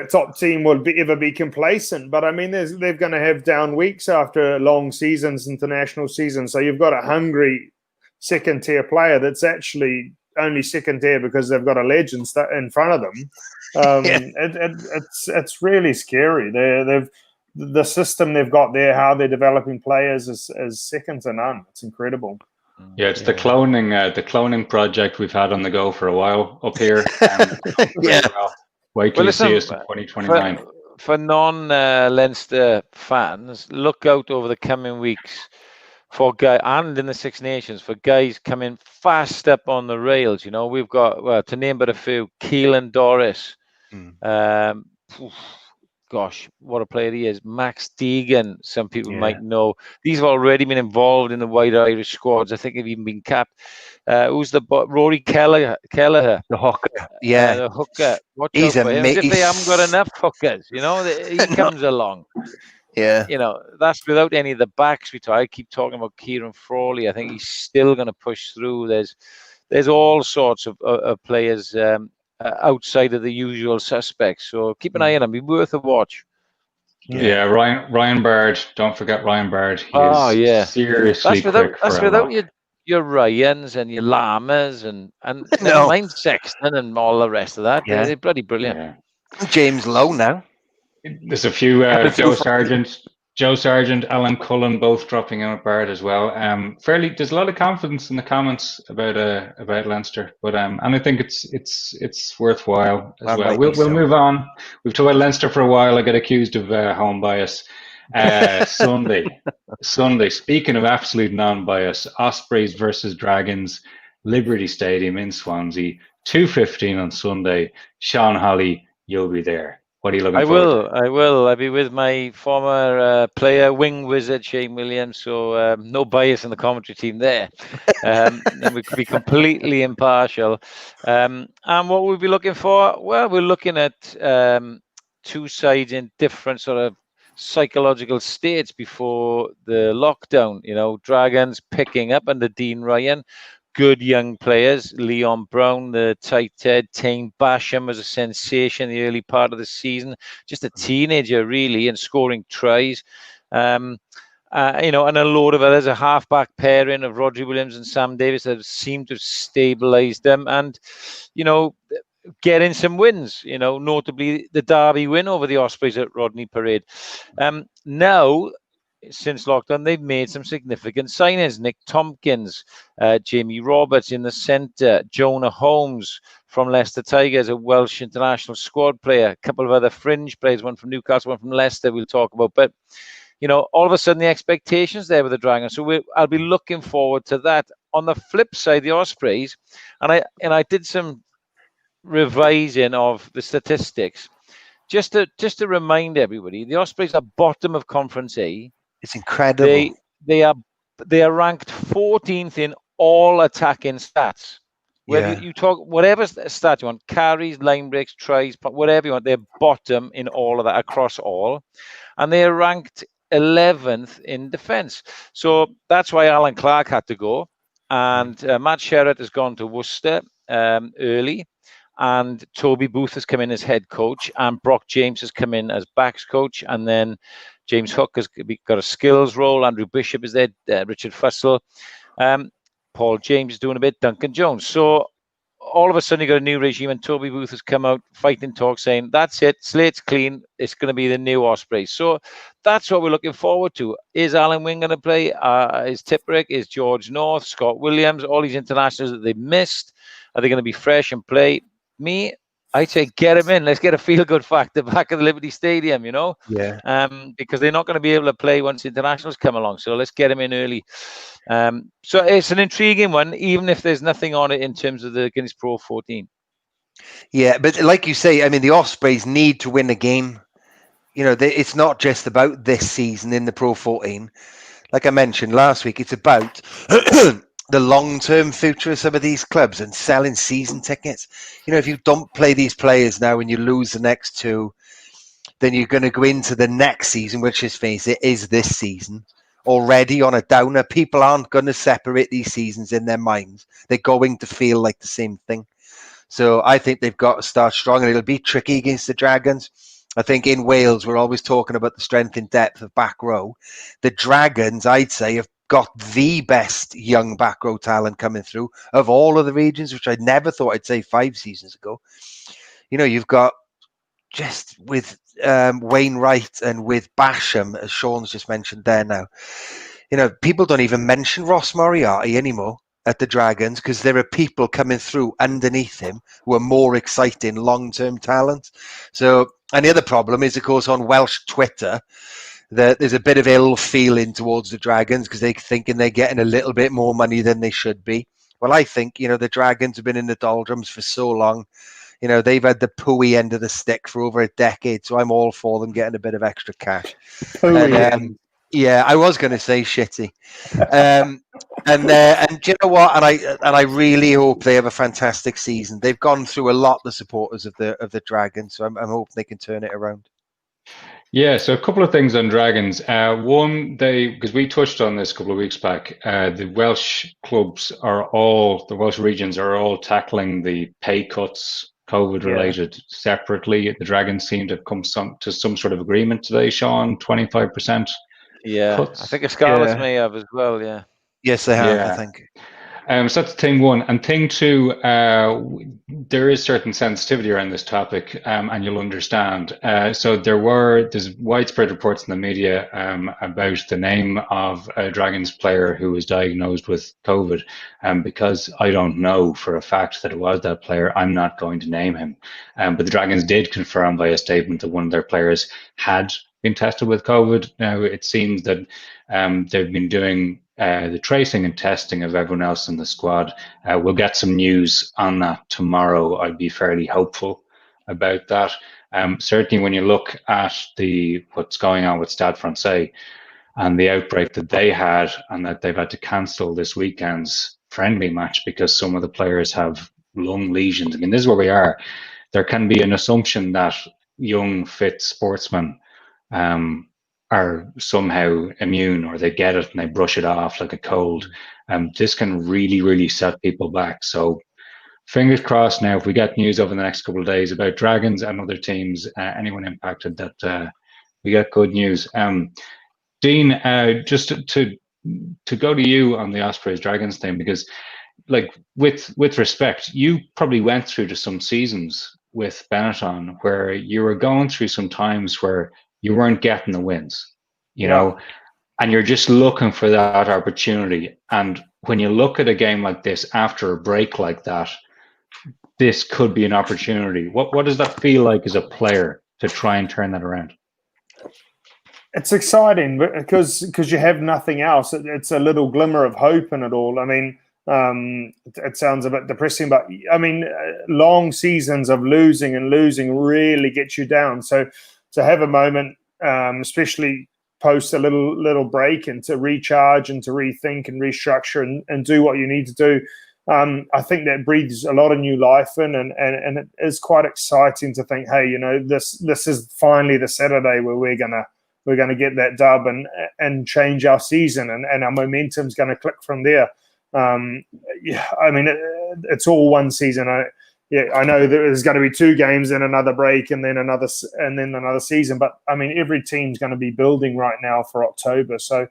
Speaker 2: top team will ever be complacent, but I mean, they're going to have down weeks after long seasons, international seasons. So you've got a hungry second tier player that's actually only second tier because they've got a legend in front of them. It's really scary. The system they've got there, how they're developing players is second to none. It's incredible.
Speaker 1: Yeah, it's the cloning project we've had on the go for a while up here. Wait till you see us in 2029.
Speaker 4: For non-Leinster fans, look out over the coming weeks for guys, and in the Six Nations, for guys coming fast up on the rails. You know, we've got, well, to name but a few, Keelan Doris. Gosh, what a player he is. Max Deegan, some people might know. These have already been involved in the wider Irish squads. I think they've even been capped. Who's the Rory Kelleher?
Speaker 3: The hooker. Yeah.
Speaker 4: The hooker. Watch
Speaker 3: He's
Speaker 4: out for him. As if
Speaker 3: amazing.
Speaker 4: they haven't got enough hookers, you know, he comes along.
Speaker 3: Yeah.
Speaker 4: You know, that's without any of the backs we talk. I keep talking about Kieran Frawley. I think he's still going to push through. There's all sorts of players outside of the usual suspects. So keep an eye on him. Be worth a watch.
Speaker 1: Yeah, Ryan Baird. Don't forget Ryan Baird. He is seriously quick.
Speaker 4: That's without your Ryans and your Lamas and never mind Sexton and all the rest of that. They're bloody brilliant.
Speaker 1: Yeah.
Speaker 3: James Lowe now.
Speaker 1: There's a few Joe Sargent, Alan Cullen, both dropping in with Baird as well. There's a lot of confidence in the comments about Leinster, but and I think it's worthwhile as well. We'll move on. We've talked about Leinster for a while. I get accused of home bias. Sunday. Speaking of absolute non-bias, Ospreys versus Dragons, Liberty Stadium in Swansea, 2:15 on Sunday. Sean Holley, you'll be there. What are you looking forward to?
Speaker 4: I will. I'll be with my former player, wing wizard, Shane Williams. So no bias in the commentary team there. And we could be completely impartial. And what we'll be looking for? Well, we're looking at two sides in different sort of psychological states before the lockdown. You know, Dragons picking up under Dean Ryan. Good young players, Leon Brown, the tight head, Tane Basham was a sensation in the early part of the season, just a teenager really, and scoring tries. And a load of others, a half-back pairing of Rodri Williams and Sam Davis that seem to have stabilised them, and getting some wins. Notably the Derby win over the Ospreys at Rodney Parade. Now, since lockdown, they've made some significant signings. Nick Tompkins, Jamie Roberts in the centre, Jonah Holmes from Leicester Tigers, a Welsh international squad player, a couple of other fringe players, one from Newcastle, one from Leicester we'll talk about. But, all of a sudden the expectations there with the Dragons. So I'll be looking forward to that. On the flip side, the Ospreys, and I did some revising of the statistics. Just to remind everybody, the Ospreys are bottom of Conference A.
Speaker 3: It's incredible.
Speaker 4: They are ranked 14th in all attacking stats. Whether you talk whatever stat you want, carries, line breaks, tries, whatever you want, they're bottom in all of that across all, and they are ranked 11th in defence. So that's why Alan Clark had to go, and Matt Sherratt has gone to Worcester early. And Toby Booth has come in as head coach, and Brock James has come in as backs coach, and then James Hook has got a skills role. Andrew Bishop is there, Richard Fussell, Paul James is doing a bit, Duncan Jones. So all of a sudden you got a new regime, and Toby Booth has come out fighting talk saying, that's it, slate's clean, it's going to be the new Ospreys. So that's what we're looking forward to. Is Alan Wing going to play? Is Tipperick? Is George North? Scott Williams? All these internationals that they've missed, are they going to be fresh and play? I'd say get them in. Let's get a feel-good factor back at the Liberty Stadium,
Speaker 3: Yeah.
Speaker 4: Because they're not going to be able to play once internationals come along. So let's get them in early. So it's an intriguing one, even if there's nothing on it in terms of the Guinness Pro 14.
Speaker 3: Yeah, but like you say, I mean, the Ospreys need to win a game. It's not just about this season in the Pro 14. Like I mentioned last week, it's about the long-term future of some of these clubs and selling season tickets. If you don't play these players now and you lose the next two, then you're going to go into the next season, which is, face it, is this season, already on a downer. People aren't going to separate these seasons in their minds. They're going to feel like the same thing. So I think they've got to start strong, and it'll be tricky against the Dragons. I think in Wales, we're always talking about the strength and depth of back row. The Dragons, I'd say, have got the best young back row talent coming through of all of the regions, which I never thought I'd say 5 seasons ago. You know, you've got just with Wainwright and with Basham, as Sean's just mentioned there now. You know, people don't even mention Ross Moriarty anymore at the Dragons because there are people coming through underneath him who are more exciting long-term talent. So, and the other problem is, of course, on Welsh Twitter, that there's a bit of ill feeling towards the Dragons because they're thinking they're getting a little bit more money than they should be. Well, I think, you know, the Dragons have been in the doldrums for so long. You know, they've had the pooey end of the stick for over a decade, so I'm all for them getting a bit of extra cash. And, yeah, I was going to say shitty. And do you know what? And I really hope they have a fantastic season. They've gone through a lot, the supporters of the Dragons, so I'm hoping they can turn it around. Yeah,
Speaker 1: so a couple of things on Dragons. One, because we touched on this a couple of weeks back, the Welsh clubs the Welsh regions are all tackling the pay cuts, COVID-related, separately. The Dragons seem to have come to some sort of agreement today, Sean, 25%.
Speaker 4: Yeah,
Speaker 1: cuts.
Speaker 4: I think Scarlets may have as well, yeah.
Speaker 3: Yes, they have, I think.
Speaker 1: So that's thing one. And thing two, there is certain sensitivity around this topic, and you'll understand. So there's widespread reports in the media about the name of a Dragons player who was diagnosed with COVID. Because I don't know for a fact that it was that player, I'm not going to name him. But the Dragons did confirm via statement that one of their players had been tested with COVID. Now, it seems that they've been doing the tracing and testing of everyone else in the squad. We'll get some news on that tomorrow. I'd be fairly hopeful about that. Certainly when you look at what's going on with Stade Francais and the outbreak that they had, and that they've had to cancel this weekend's friendly match because some of the players have lung lesions. I mean, this is where we are. There can be an assumption that young, fit sportsmen are somehow immune, or they get it and they brush it off like a cold. This can really, really set people back. So fingers crossed now, if we get news over the next couple of days about Dragons and other teams, anyone impacted, that we get good news. Dean, just to go to you on the Ospreys Dragons thing, because like with respect, you probably went through to some seasons with Benetton where you were going through some times where you weren't getting the wins, you know, and you're just looking for that opportunity. And when you look at a game like this after a break like that, this could be an opportunity. What does that feel like as a player to try and turn that around?
Speaker 2: It's exciting because you have nothing else. It's a little glimmer of hope in it all. I mean, it sounds a bit depressing, but I mean, long seasons of losing really get you down. So to have a moment, especially post a little break, and to recharge and to rethink and restructure and do what you need to do, I think that breathes a lot of new life in, and it is quite exciting to think, hey, you know, this is finally the Saturday where we're gonna get that dub and change our season, and our momentum's gonna click from there. I mean, it's all one season. I know there's going to be 2 games and another break and then another season. But I mean, every team's going to be building right now for October. So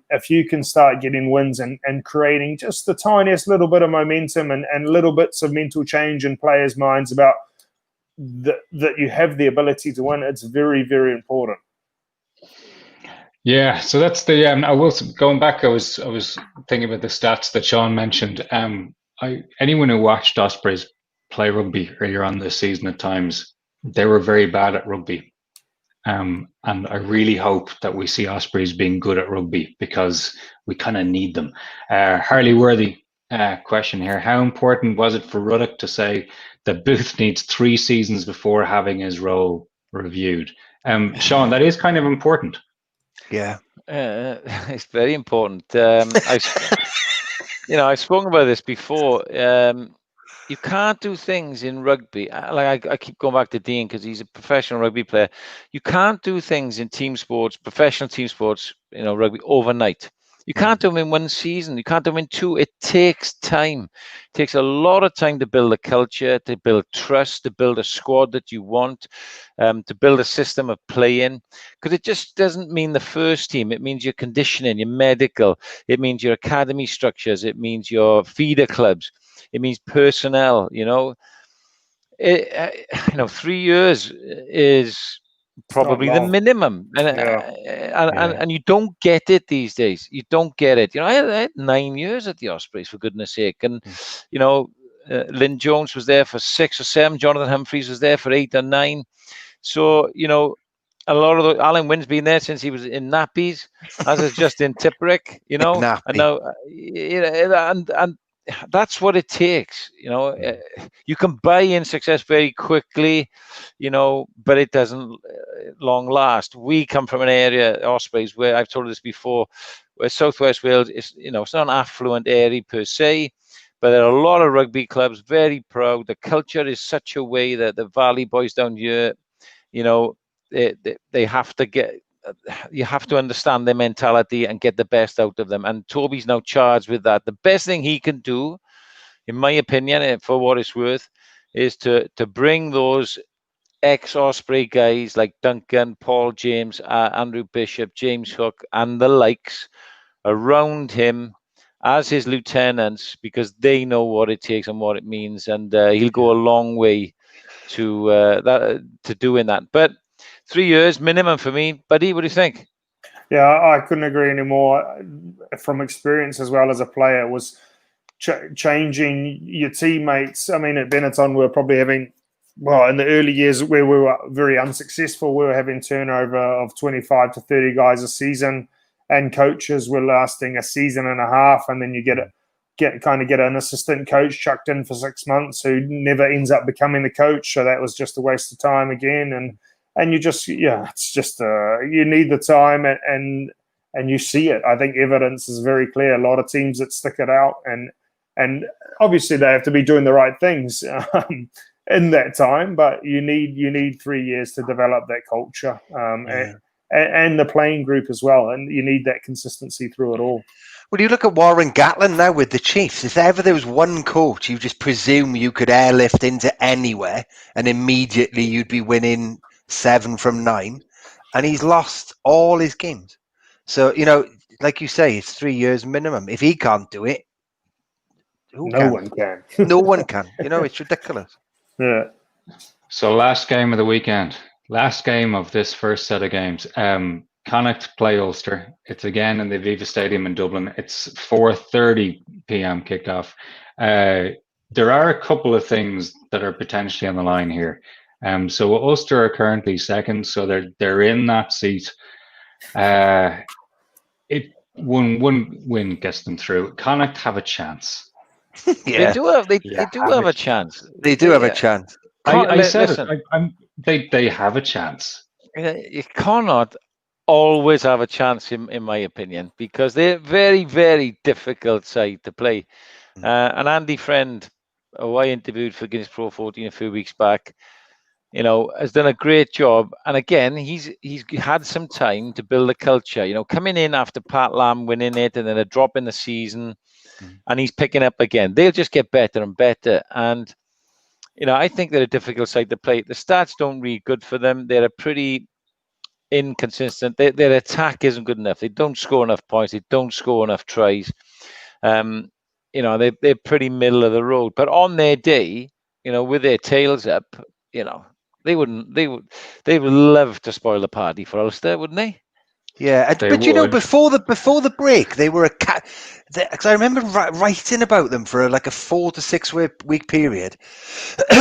Speaker 2: if you can start getting wins and creating just the tiniest little bit of momentum and little bits of mental change in players' minds about that you have the ability to win, it's very, very important.
Speaker 1: Yeah, so that's the. I will going back. I was thinking about the stats that Sean mentioned. Anyone who watched Ospreys play rugby earlier on this season, at times they were very bad at rugby, and I really hope that we see Ospreys being good at rugby because we kind of need them. Harley Worthy question here: how important was it for Ruddock to say that Booth needs 3 seasons before having his role reviewed? Sean, that is kind of important.
Speaker 3: Yeah,
Speaker 4: it's very important. I've spoken about this before. you can't do things in rugby. Like I keep going back to Dean because he's a professional rugby player. You can't do things in team sports, professional team sports, rugby overnight. You can't do them in one season. You can't do them in two. It takes time. It takes a lot of time to build a culture, to build trust, to build a squad that you want, to build a system of playing. Because it just doesn't mean the first team. It means your conditioning, your medical. It means your academy structures. It means your feeder clubs. It means personnel. 3 years is probably the minimum, and you don't get it these days. You don't get it. I had 9 years at the Ospreys, for goodness sake, and Lynn Jones was there for 6 or 7. Jonathan Humphreys was there for 8 or 9. So a lot of Alan Wynn's been there since he was in nappies, as is Justin Tipperick. And now and that's what it takes. You can buy in success very quickly, but it doesn't long last. We come from an area, Ospreys, where I've told this before, where Southwest Wales is, it's not an affluent area per se, but there are a lot of rugby clubs, very proud. The culture is such a way that the Valley boys down here, they have to get. You have to understand their mentality and get the best out of them. And Toby's now charged with that. The best thing he can do, in my opinion, for what it's worth, is to bring those ex-Osprey guys like Duncan, Paul James, Andrew Bishop, James Hook, and the likes around him as his lieutenants, because they know what it takes and what it means. And he'll go a long way to doing that. But 3 years minimum for me. Buddy, what do you think?
Speaker 2: Yeah, I couldn't agree anymore. From experience as well as a player, was changing your teammates. I mean, at Benetton, we were probably having, in the early years where we were very unsuccessful, we were having turnover of 25 to 30 guys a season, and coaches were lasting a season and a half, and then you get an assistant coach chucked in for 6 months who never ends up becoming the coach. So that was just a waste of time again. And you just, it's just, you need the time and you see it. I think evidence is very clear. A lot of teams that stick it out, and obviously they have to be doing the right things in that time, but you need 3 years to develop that culture and the playing group as well. And you need that consistency through it all.
Speaker 3: Well, you look at Warren Gatlin now with the Chiefs. If ever there was one coach you just presume you could airlift into anywhere and immediately you'd be winning 7 from 9, and he's lost all his games. So, like you say, it's 3 years minimum. If he can't do it,
Speaker 2: no one can.
Speaker 3: No one can. It's ridiculous.
Speaker 2: Yeah.
Speaker 1: So last game of the weekend, last game of this first set of games. Connacht play Ulster. It's again in the Aviva Stadium in Dublin. It's 4:30 p.m. kickoff. There are a couple of things that are potentially on the line here. So Ulster are currently second, so they're in that seat. One win gets them through. Connacht have a chance.
Speaker 4: Yeah. They do have a chance.
Speaker 3: They do have a chance.
Speaker 1: I said it. They have a chance.
Speaker 4: You cannot always have a chance, in my opinion, because they're very, very difficult side to play. And Andy Friend, who I interviewed for Guinness Pro 14 a few weeks back, has done a great job. And again, he's had some time to build a culture. Coming in after Pat Lam winning it and then a drop in the season, and he's picking up again. They'll just get better and better. And I think they're a difficult side to play. The stats don't read good for them. They're a pretty inconsistent. Their attack isn't good enough. They don't score enough points. They don't score enough tries. They're pretty middle of the road. But on their day, with their tails up, they would love to spoil the party for Ulster, wouldn't they?
Speaker 3: Yeah, but before the break, they were because I remember writing about them for like a 4 to 6 week period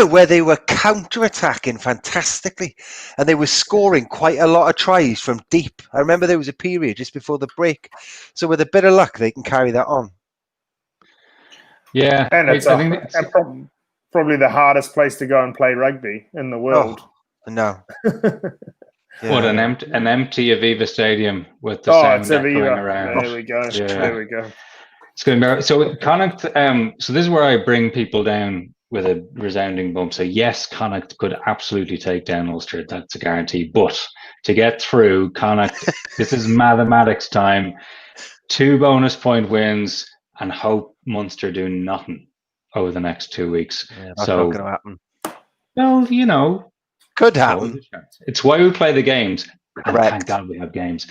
Speaker 3: where they were counter-attacking fantastically, and they were scoring quite a lot of tries from deep. I remember there was a period just before the break, so with a bit of luck, they can carry that on.
Speaker 2: Yeah, and I think it's probably the hardest place to go and play rugby in the world.
Speaker 3: Oh, no.
Speaker 1: Yeah. What an empty Aviva Stadium with the sound echoing around.
Speaker 2: There we go. Yeah. There we go.
Speaker 1: It's going to be so Connacht. So this is where I bring people down with a resounding bump. So yes, Connacht could absolutely take down Ulster. That's a guarantee. But to get through, Connacht, this is mathematics time. 2 bonus point wins and hope Munster do nothing over the next 2 weeks.
Speaker 3: Yeah, that's not going to happen.
Speaker 1: Well, you know,
Speaker 3: could happen.
Speaker 1: It's why we play the games. And
Speaker 3: Correct.
Speaker 1: thank God we have games.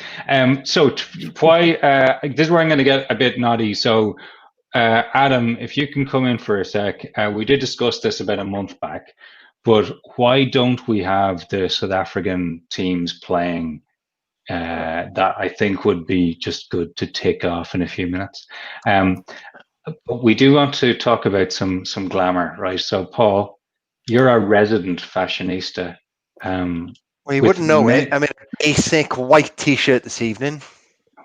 Speaker 1: So why? This is where I'm going to get a bit naughty. So, Adam, if you can come in for a sec, we did discuss this about a month back, but why don't we have the South African teams playing? That I think would be just good to tick off in a few minutes. But we do want to talk about some glamour, right? So, Paul, you're a resident fashionista.
Speaker 3: Well, you wouldn't know it. I'm in a basic white T-shirt this evening.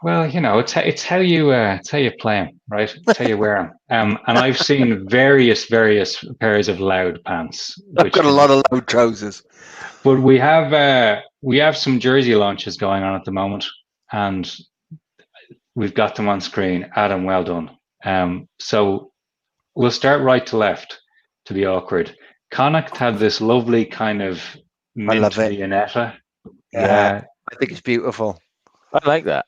Speaker 1: Well, you know, it's how you play them, right? It's how you wear them. And I've seen various pairs of loud pants.
Speaker 3: I've got a lot of loud trousers.
Speaker 1: But we have some jersey launches going on at the moment, and we've got them on screen. Adam, well done. So we'll start right to left to be awkward. Connacht had this lovely kind of mint Viennetta.
Speaker 3: Yeah, I think it's beautiful.
Speaker 4: I like that.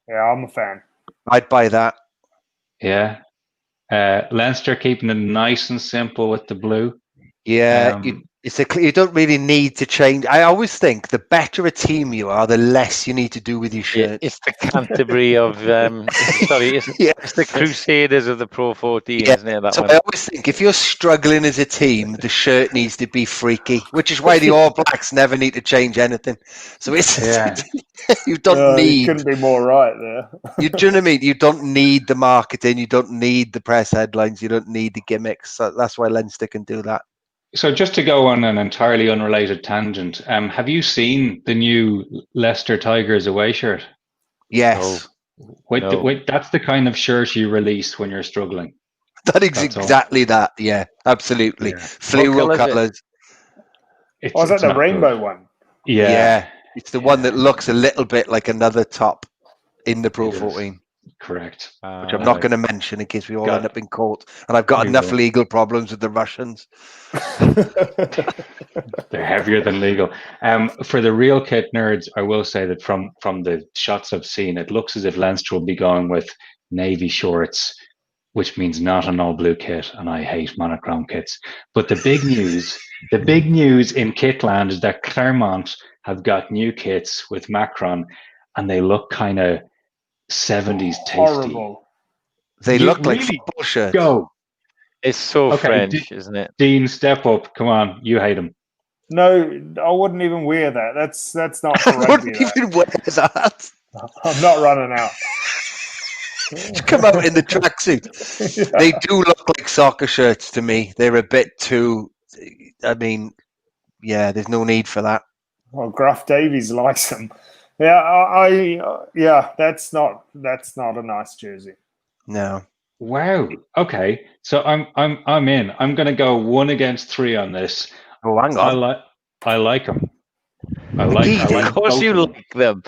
Speaker 2: Yeah, I'm a fan.
Speaker 3: I'd buy that.
Speaker 1: Yeah. Leinster keeping it nice and simple with the blue.
Speaker 3: Yeah, you don't really need to change. I always think the better a team you are, the less you need to do with your shirt.
Speaker 4: It's the Canterbury of it's the Crusaders of the Pro 14, isn't it? That
Speaker 3: so
Speaker 4: one.
Speaker 3: I always think if you're struggling as a team, the shirt needs to be freaky, which is why the All Blacks never need to change anything. So it's you don't need.
Speaker 2: You couldn't be more right there.
Speaker 3: Do you know what I mean? You don't need the marketing. You don't need the press headlines. You don't need the gimmicks. So that's why Leinster can do that.
Speaker 1: So just to go on an entirely unrelated tangent, have you seen the new Leicester Tigers away shirt?
Speaker 3: Yes.
Speaker 1: Wait, that's the kind of shirt you release when you're struggling.
Speaker 3: That is exactly that. Yeah, absolutely. Yeah. Fluoro colours.
Speaker 2: Was that the rainbow one?
Speaker 1: Yeah.
Speaker 3: It's the one that looks a little bit like another top in the Pro 14.
Speaker 1: Correct.
Speaker 3: Which I'm not going to mention in case we all end up in court. And I've got enough legal problems with the Russians.
Speaker 1: They're heavier than legal. For the real kit nerds, I will say that from the shots I've seen, it looks as if Leinster will be going with navy shorts, which means not an all blue kit, and I hate monochrome kits. But the big news in Kitland is that Claremont have got new kits with Macron, and they look kind of 70s tasty.
Speaker 2: Horrible.
Speaker 3: They look like football shirts.
Speaker 1: Go.
Speaker 4: It's so French, isn't it?
Speaker 1: Dean, step up. Come on. You hate him.
Speaker 2: No, I wouldn't even wear that. That's not for rugby.
Speaker 3: I wouldn't even wear that.
Speaker 2: I'm not running out.
Speaker 3: Just come out in the tracksuit. Yeah. They do look like soccer shirts to me. They're a bit too. I mean, yeah. There's no need for that.
Speaker 2: Well, Gruff Davies likes them. Yeah, that's not a nice jersey.
Speaker 3: No.
Speaker 1: Wow. Okay. So I'm in. I'm going to go 1 against 3 on this.
Speaker 3: Oh, hang on.
Speaker 1: I like them.
Speaker 4: Of course you like them.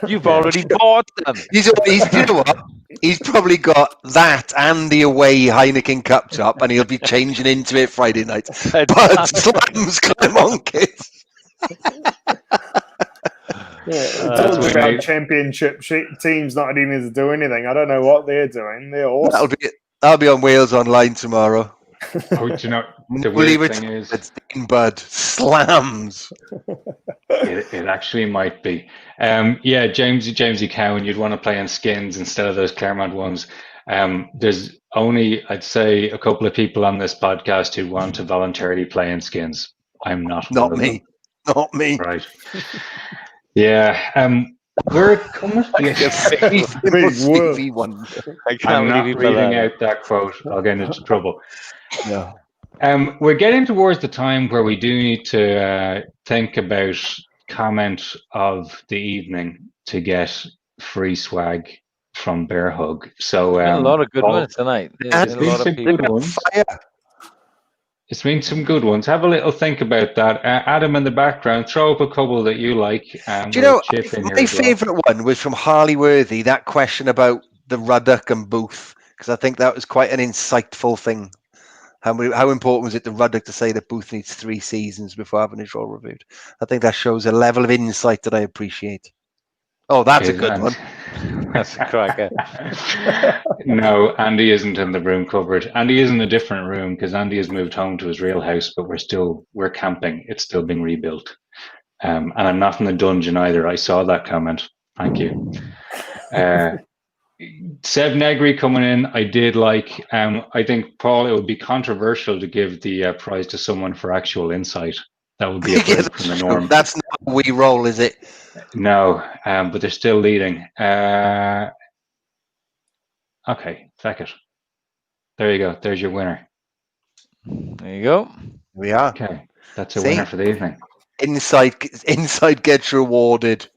Speaker 4: You've already bought them.
Speaker 3: You know what? He's probably got that and the away Heineken Cup top, and he'll be changing into it Friday night. But slams Claremont kids.
Speaker 2: Talk about championship teams not needing to do anything. I don't know what they're doing. They're awesome.
Speaker 3: That'll be on Wales Online tomorrow.
Speaker 1: Oh, do you know the weird thing is
Speaker 3: Bud slams.
Speaker 1: It actually might be. Jamesy Cowan, you'd want to play in skins instead of those Claremont ones. There's only, I'd say, a couple of people on this podcast who want to voluntarily play in skins. I'm not.
Speaker 3: Not me. Not me.
Speaker 1: Right. Yeah. Where it comes
Speaker 3: Stevie Wonder.
Speaker 1: I'm not reading out that quote. I'll get into trouble.
Speaker 3: No.
Speaker 1: We're getting towards the time where we do need to think about comment of the evening to get free swag from Bear Hug. So
Speaker 4: a lot of good ones tonight. There's a lot of
Speaker 1: good ones. It's been some good ones. Have a little think about that. Adam, in the background, throw up a couple that you like.
Speaker 3: Do you know, my favourite one was from Harley Worthy, that question about the Ruddock and Booth, because I think that was quite an insightful thing. How important was it to Ruddock to say that Booth needs 3 seasons before having his role reviewed? I think that shows a level of insight that I appreciate. Oh, that's a good one.
Speaker 4: That's a cracker.
Speaker 1: No, Andy isn't in the room cupboard. Andy is in a different room because Andy has moved home to his real house, but we're camping. It's still being rebuilt. And I'm not in the dungeon either. I saw that comment. Thank you. Seb Negri coming in, I did like. I think, Paul, it would be controversial to give the prize to someone for actual insight. That would be a break from the norm.
Speaker 3: That's not how we roll, is it?
Speaker 1: No, but they're still leading. Okay, feck it. There you go. There's your winner.
Speaker 4: There you go.
Speaker 3: We are.
Speaker 1: Okay, that's a winner for the evening.
Speaker 3: Insight gets rewarded.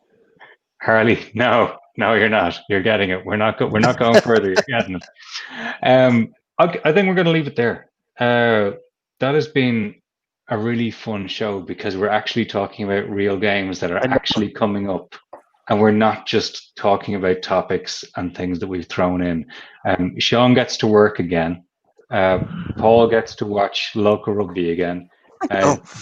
Speaker 1: Harley, no, you're not. You're getting it. We're not going further. You're getting it. I think we're going to leave it there. That has been a really fun show because we're actually talking about real games that are actually coming up, and we're not just talking about topics and things that we've thrown in. Sean gets to work again. Paul gets to watch local rugby again.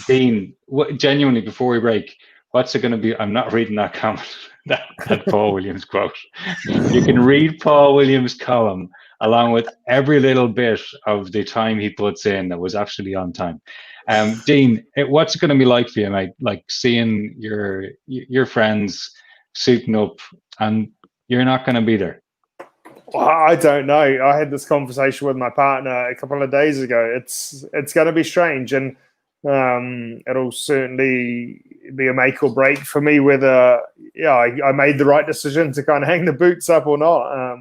Speaker 1: Dean, genuinely, before we break, what's it going to be? I'm not reading that comment, that Paul Williams quote. You can read Paul Williams' column along with every little bit of the time he puts in that was actually on time. Dean, what's it going to be like for you, mate? Like seeing your friends suiting up and you're not going to be there.
Speaker 2: Well, I don't know. I had this conversation with my partner a couple of days ago. It's going to be strange, and it'll certainly be a make or break for me whether I made the right decision to kind of hang the boots up or not.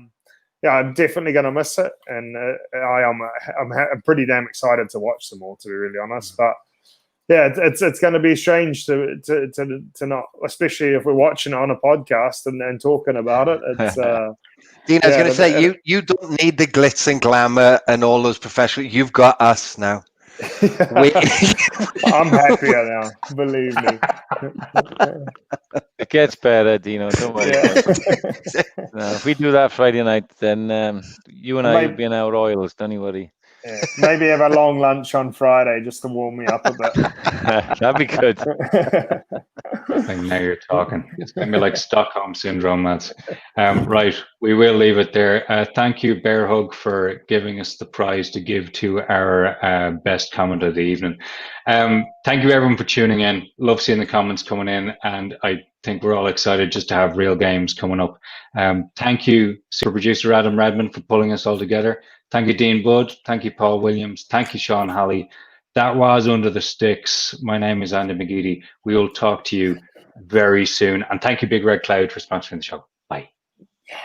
Speaker 2: I'm definitely going to miss it, and I'm pretty damn excited to watch them all, to be really honest. But yeah, it's going to be strange to not, especially if we're watching it on a podcast and talking about it. It's
Speaker 3: Dean, I was going to say you don't need the glitz and glamour and all those professional. You've got us now.
Speaker 2: I'm happier now, believe me.
Speaker 4: It gets better, Dino. Don't worry. No, if we do that Friday night, then you and I will be in our oils. Don't you worry.
Speaker 2: Yeah. Maybe have a long lunch on Friday just to warm me up a bit.
Speaker 4: That'd be good.
Speaker 1: I think now you're talking. It's going to be like Stockholm Syndrome, lads. Right, we will leave it there. Thank you, Bear Hug, for giving us the prize to give to our best comment of the evening. Thank you, everyone, for tuning in. Love seeing the comments coming in, and I think we're all excited just to have real games coming up. Thank you, super producer Adam Redmond, for pulling us all together. Thank you, Dean Budd. Thank you, Paul Williams. Thank you, Sean Holley. That was Under the Sticks. My name is Andy McGeady. We will talk to you very soon. And thank you, Big Red Cloud, for sponsoring the show. Bye. Yeah.